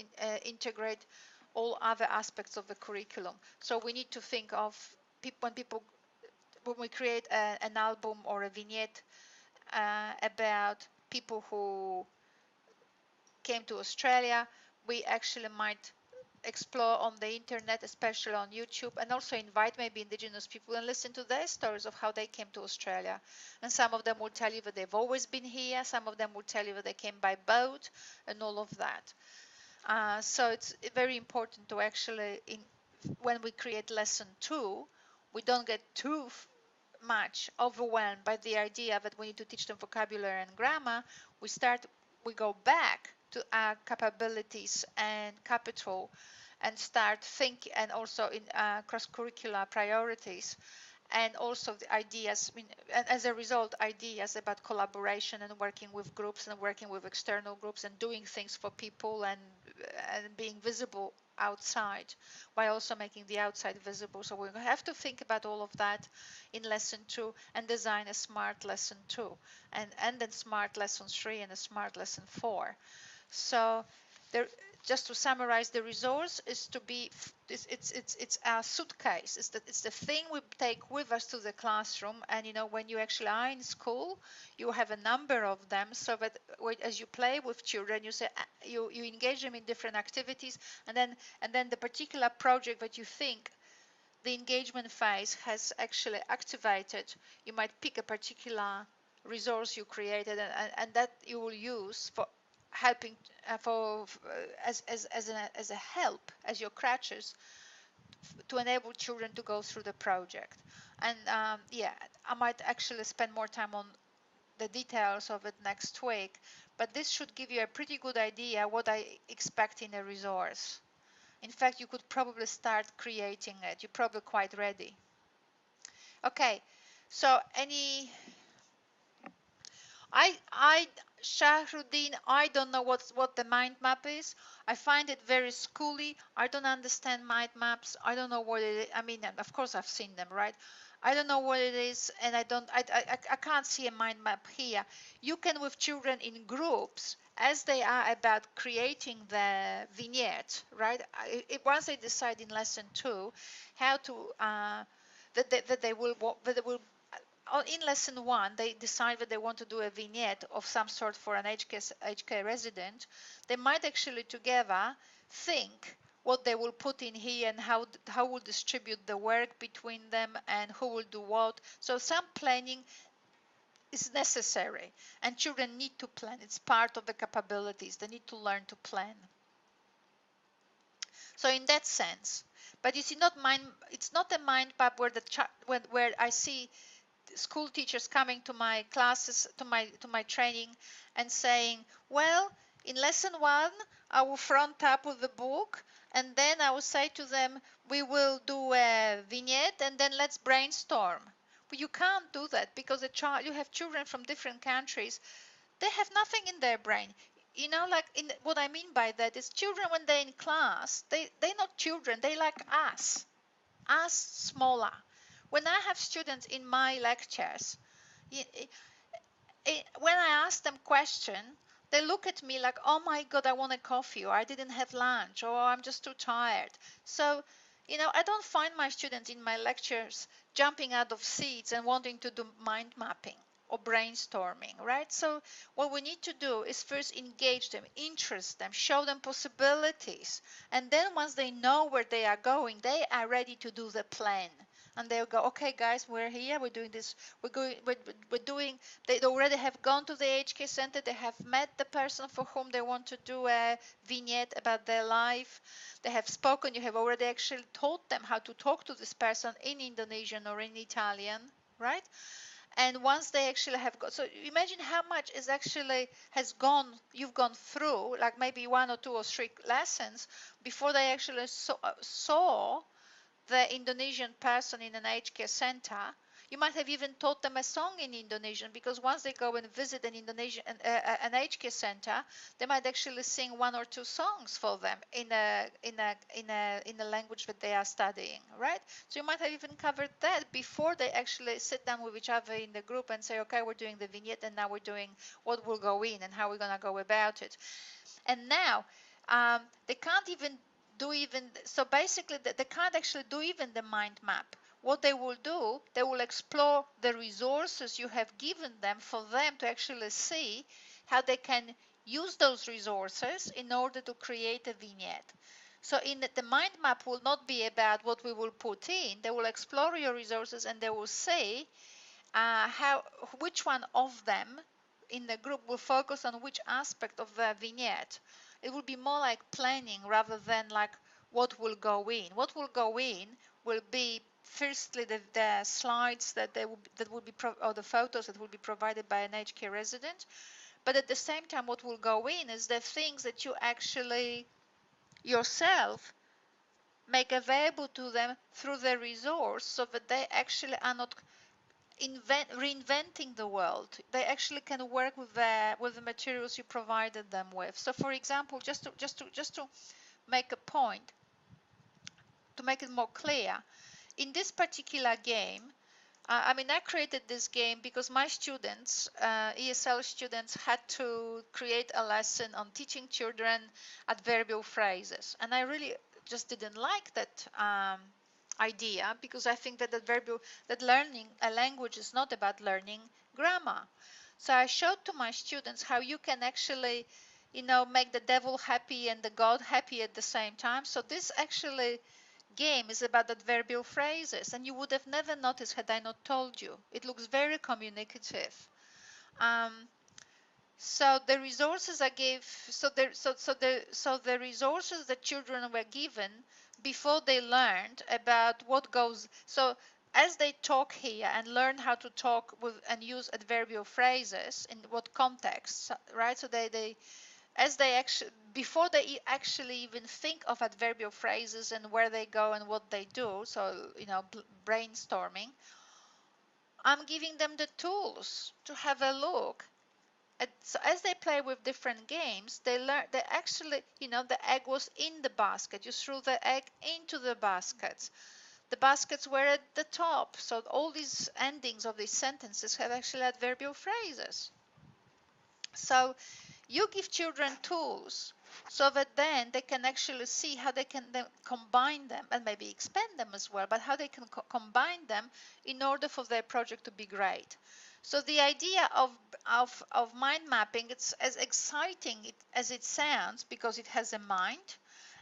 integrate all other aspects of the curriculum. So we need to think of when we create an album or a vignette about people who came to Australia, we actually might explore on the internet, especially on YouTube, and also invite maybe indigenous people and listen to their stories of how they came to Australia. And some of them will tell you that they've always been here, some of them will tell you that they came by boat, and all of that. So it's very important to actually, when we create lesson 2, we don't get too much overwhelmed by the idea that we need to teach them vocabulary and grammar. We go back to our capabilities and capital and start thinking, and also in cross-curricular priorities, and also the ideas, I mean, as a result, ideas about collaboration and working with groups and working with external groups and doing things for people and being visible outside while also making the outside visible. So we have to think about all of that in lesson 2 and design a smart lesson 2 and then smart lesson 3 and a smart lesson 4. So there, just to summarize, the resource is to be it's a suitcase. It's the thing we take with us to the classroom. And you know, when you actually are in school, you have a number of them, so that as you play with children, you say you engage them in different activities, and then the particular project that you think the engagement phase has actually activated, you might pick a particular resource you created, and that you will use for helping as a help, as your crutches to enable children to go through the project. And yeah, I might actually spend more time on the details of it next week, but this should give you a pretty good idea what I expect in a resource. In fact, you could probably start creating it. You're probably quite ready. Okay, so Shahruddin, I don't know what the mind map is. I find it very schooly. I don't understand mind maps. I don't know what it is. I mean, of course I've seen them, right? I don't know what it is, and I can't see a mind map here. You can, with children in groups, as they are about creating the vignette, right? Once they decide in lesson 2 how to that they will in lesson 1, they decide that they want to do a vignette of some sort for an HK resident. They might actually together think what they will put in here and how will distribute the work between them and who will do what. So some planning is necessary, and children need to plan. It's part of the capabilities. They need to learn to plan. So in that sense, but you see, it's not a mind map where I see school teachers coming to my classes, to my training, and saying, well, in lesson 1 I will front up with the book, and then I will say to them, we will do a vignette, and then let's brainstorm. But you can't do that, because you have children from different countries. They have nothing in their brain. You know, like what I mean by that is, children, when they're in class, they're not children, they like us smaller. When I have students in my lectures, when I ask them question, they look at me like, oh my God, I want a coffee, or I didn't have lunch, or I'm just too tired. So, you know, I don't find my students in my lectures jumping out of seats and wanting to do mind mapping or brainstorming, right? So what we need to do is first engage them, interest them, show them possibilities. And then once they know where they are going, they are ready to do the plan. And they'll go, okay, guys, we're here, we're doing this, we're doing, they already have gone to the HK Center, they have met the person for whom they want to do a vignette about their life. They have spoken, you have already actually taught them how to talk to this person in Indonesian or in Italian, right? And once they actually have got, so imagine how much is actually you've gone through, like maybe 1 or 2 or 3 lessons before they actually saw the Indonesian person in an aged care center. You might have even taught them a song in Indonesian, because once they go and visit an an aged care center, they might actually sing 1 or 2 songs for them in a language that they are studying, right? So you might have even covered that before they actually sit down with each other in the group and say, okay, we're doing the vignette, and now we're doing what will go in and how we're gonna go about it. And now they can't even so basically they can't actually do even the mind map. What they will do, they will explore the resources you have given them for them to actually see how they can use those resources in order to create a vignette. So the mind map will not be about what we will put in. They will explore your resources, and they will say which one of them in the group will focus on which aspect of the vignette. It will be more like planning rather than like what will go in. What will go in will be firstly the slides that will be or the photos that will be provided by an aged care resident. But at the same time, what will go in is the things that you actually yourself make available to them through the resource, so that they actually are not reinventing the world. They actually can work with the materials you provided them with. So for example, just to make a point, to make it more clear, in this particular game, I mean, I created this game because my students, ESL students, had to create a lesson on teaching children adverbial phrases. And I really just didn't like that idea, because I think that that learning a language is not about learning grammar. So I showed to my students how you can actually, make the devil happy and the God happy at the same time. So this actually game is about adverbial phrases, and you would have never noticed had I not told you. It looks very communicative. So the resources I gave, so the resources that children were given before they learned about what goes. So as they talk here and learn how to talk with and use adverbial phrases in what context, right? So they as they actually, before they actually even think of adverbial phrases and where they go and what they do, so brainstorming, I'm giving them the tools to have a look at. So as they play with different games, they learn. They actually, the egg was in the basket. You threw the egg into the baskets. The baskets were at the top. So all these endings of these sentences have actually adverbial phrases. So you give children tools so that then they can actually see how they can then combine them and maybe expand them as well, but how they can combine them in order for their project to be great. So the idea of mind mapping, it's as exciting as it sounds, because it has a mind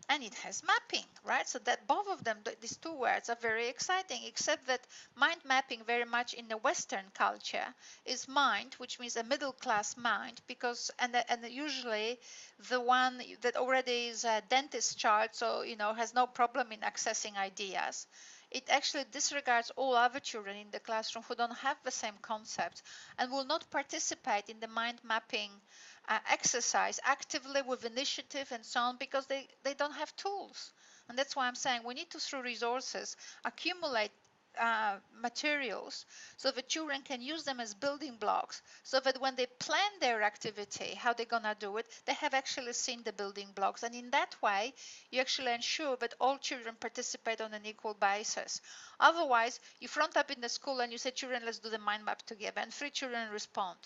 and it has mapping, right? So that both of them, these two words, are very exciting, except that mind mapping very much in the Western culture is mind, which means a middle class mind, because and usually the one that already is a dentist child, so has no problem in accessing ideas. It actually disregards all other children in the classroom who don't have the same concepts and will not participate in the mind mapping exercise actively with initiative and so on, because they don't have tools. And that's why I'm saying we need to, through resources, accumulate materials so that children can use them as building blocks, so that when they plan their activity, how they're gonna do it, they have actually seen the building blocks. And in that way, you actually ensure that all children participate on an equal basis. Otherwise, you front up in the school and you say, children, let's do the mind map together, and 3 children respond.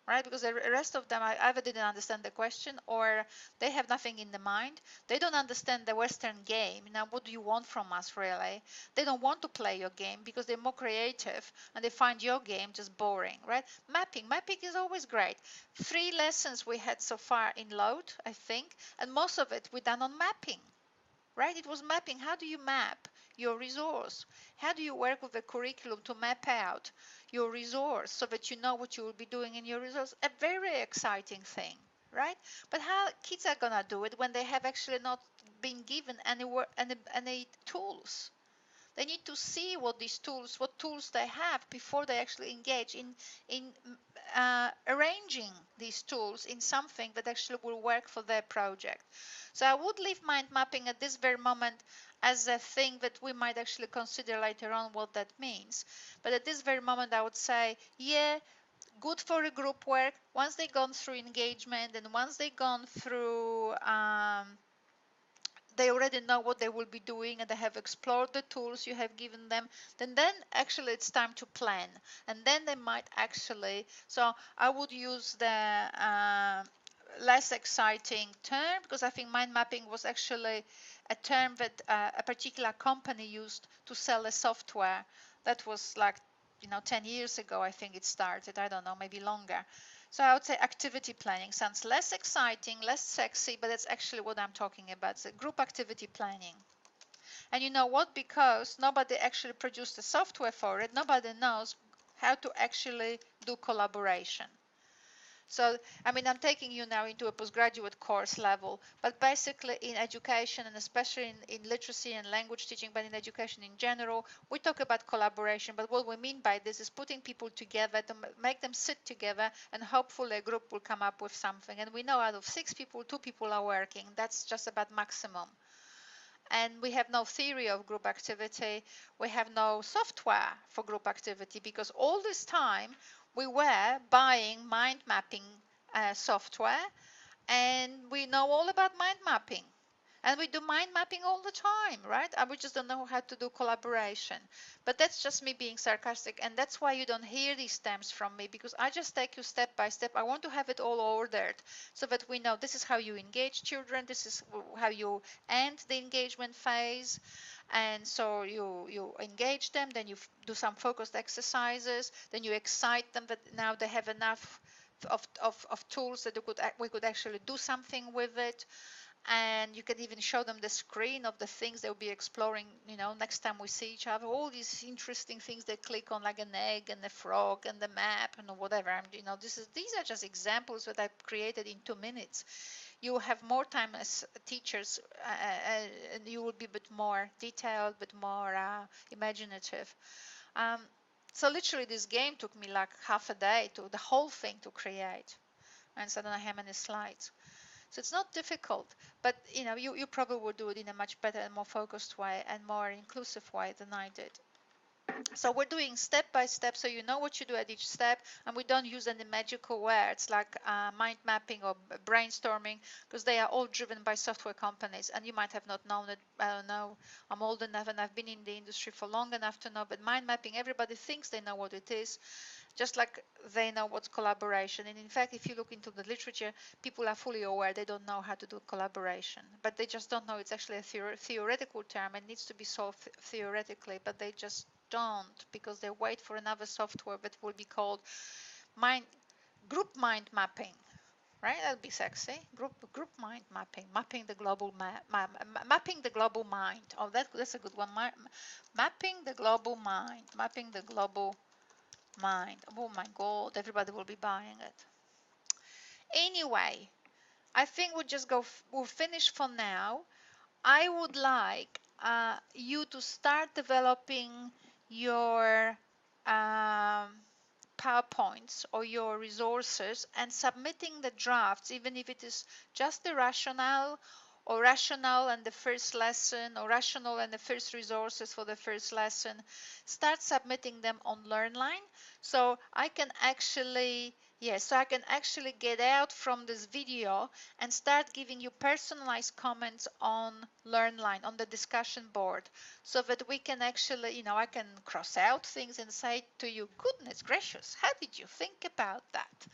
Right? Because the rest of them either didn't understand the question, or they have nothing in the mind. They don't understand the Western game. Now, what do you want from us, really? They don't want to play your game because they're more creative and they find your game just boring, right? Mapping is always great. 3 lessons we had so far in LOTE, I think, and most of it we done on mapping. Right? It was mapping. How do you map your resource? How do you work with the curriculum to map out your resource so that you know what you will be doing in your resource? A very exciting thing, right? But how kids are gonna do it when they have actually not been given any tools? They need to see what tools they have before they actually engage in arranging these tools in something that actually will work for their project. So I would leave mind mapping at this very moment as a thing that we might actually consider later on what that means. But at this very moment, I would say, yeah, good for a group work. Once they've gone through engagement and once they've gone through they already know what they will be doing and they have explored the tools you have given them, then actually it's time to plan. And then they might actually, so I would use the less exciting term, because I think mind mapping was actually a term that a particular company used to sell a software that was like 10 years ago. I think it started, I don't know, maybe longer. So I would say activity planning sounds less exciting, less sexy, but that's actually what I'm talking about. It's group activity planning. And you know what? Because nobody actually produced the software for it, nobody knows how to actually do collaboration. So, I mean, I'm taking you now into a postgraduate course level, but basically in education, and especially in literacy and language teaching, but in education in general, we talk about collaboration. But what we mean by this is putting people together to make them sit together, and hopefully a group will come up with something. And we know out of 6 people, 2 people are working. That's just about maximum. and we have no theory of group activity. We have no software for group activity, because all this time we were buying mind mapping software, and we know all about mind mapping. And we do mind mapping all the time, right? And we just don't know how to do collaboration. But that's just me being sarcastic. And that's why you don't hear these terms from me, because I just take you step by step. I want to have it all ordered so that we know this is how you engage children. This is how you end the engagement phase. And so you engage them, then you do some focused exercises, then you excite them that now they have enough of tools that we could actually do something with it. And you can even show them the screen of the things they'll be exploring, next time we see each other, all these interesting things they click on, like an egg and a frog and the map and whatever. And these are just examples that I've created in 2 minutes. You will have more time as teachers, and you will be a bit more detailed, a bit more imaginative. So literally this game took me like half a day to the whole thing to create, and so I don't know how many slides. So it's not difficult, but you probably would do it in a much better and more focused way and more inclusive way than I did. So we're doing step by step, so you know what you do at each step, and we don't use any magical words like mind mapping or brainstorming, because they are all driven by software companies, and you might have not known it. I don't know, I'm old enough and I've been in the industry for long enough to know, but mind mapping, everybody thinks they know what it is, just like they know what's collaboration. And in fact, if you look into the literature, people are fully aware they don't know how to do collaboration, but they just don't know it's actually a theoretical term and needs to be solved theoretically, but they just don't, because they wait for another software that will be called group mind mapping. Right, that'd be sexy. Group mind mapping, mapping the global mapping the global mind. Oh, that's a good one. Mapping the global mind, mapping the global mind. Oh my God, everybody will be buying it. Anyway, I think we'll finish for now. I would like you to start developing your PowerPoints or your resources and submitting the drafts, even if it is just the rationale or rationale and the first lesson or rationale and the first resources for the first lesson. Start submitting them on LearnLine, so I can actually get out from this video and start giving you personalized comments on LearnLine, on the discussion board, so that we can actually, I can cross out things and say to you, goodness gracious, how did you think about that?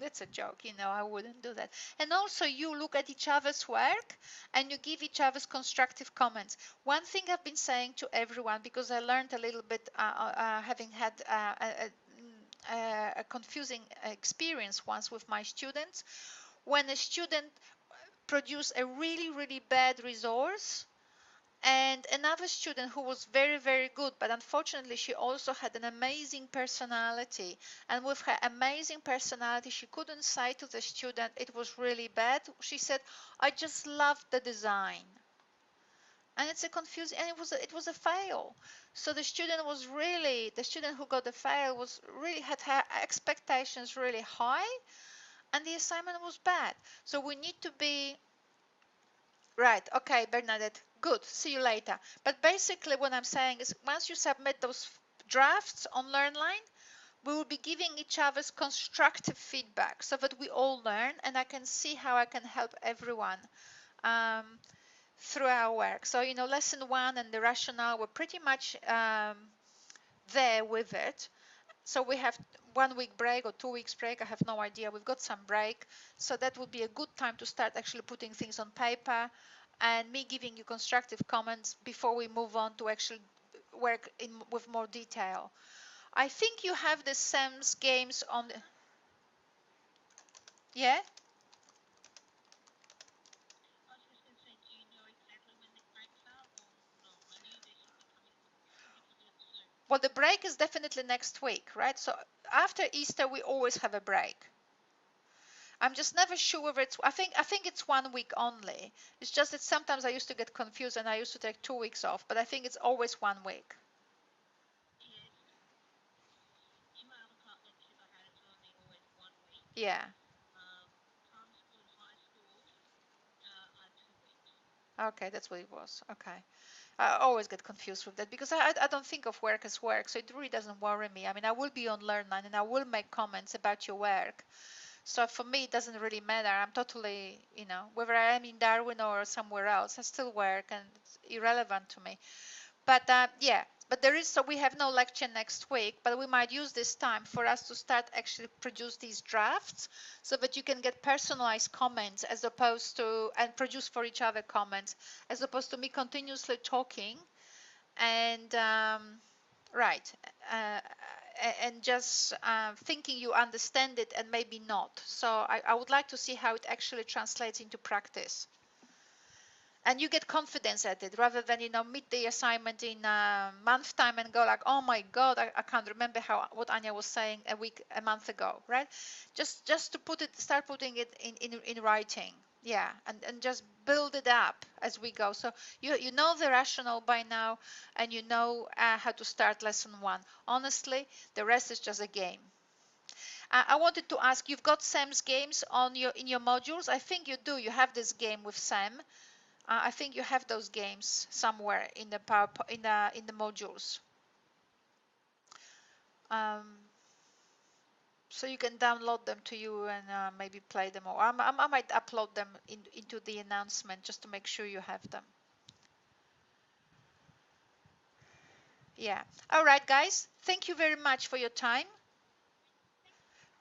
That's a joke, I wouldn't do that. And also you look at each other's work and you give each other's constructive comments. One thing I've been saying to everyone, because I learned a little bit having had a confusing experience once with my students. When a student produce a really, really bad resource, and another student who was very, very good, but unfortunately she also had an amazing personality, and with her amazing personality she couldn't say to the student it was really bad. She said, I just loved the design. And it's a confusing, and it was a fail. So the student who got the fail was really had her expectations really high, and the assignment was bad. So we need to be right. Okay, Bernadette, good. See you later. But basically what I'm saying is, once you submit those drafts on LearnLine, we will be giving each other's constructive feedback so that we all learn, and I can see how I can help everyone through our work. So, lesson 1 and the rationale were pretty much there with it. So we have 1 week break or 2 weeks break. I have no idea. We've got some break. So that would be a good time to start actually putting things on paper and me giving you constructive comments before we move on to actually work with more detail. I think you have the SEMS games on. Yeah? Well, the break is definitely next week, right? So after Easter, we always have a break. I'm just never sure whether I think it's 1 week only. It's just that sometimes I used to get confused and I used to take 2 weeks off, but I think it's always 1 week. Yeah. Okay, that's what it was. Okay. I always get confused with that because I don't think of work as work, so it really doesn't worry me. I mean, I will be on LearnLine and I will make comments about your work. So for me, it doesn't really matter. I'm totally, whether I am in Darwin or somewhere else, I still work and it's irrelevant to me. But yeah, but so we have no lecture next week, but we might use this time for us to start actually produce these drafts so that you can get personalized comments as opposed to, and produce for each other comments, as opposed to me continuously talking and right uh, and just thinking you understand it and maybe not. So I would like to see how it actually translates into practice and you get confidence at it rather than meet the assignment in a month time and go like, oh my god, I can't remember what Ania was saying a month ago, right? Just to start putting it in writing. Yeah, and just build it up as we go. So you know the rationale by now, and you know how to start lesson 1. Honestly, the rest is just a game. I wanted to ask, you've got Sam's games in your modules? I think you do. You have this game with Sam. I think you have those games somewhere in the in the modules, um, so you can download them to you and maybe play them. Or I might upload them into the announcement just to make sure you have them. Yeah. All right, guys. Thank you very much for your time,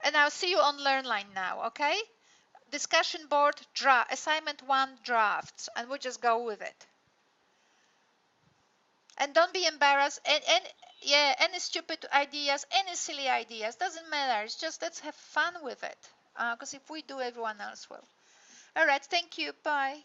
and I'll see you on LearnLine now. Okay? Discussion board assignment 1 drafts, and we'll just go with it. And don't be embarrassed. And yeah, any stupid ideas, any silly ideas, doesn't matter. It's just let's have fun with it. Because if we do, everyone else will. All right. Thank you. Bye.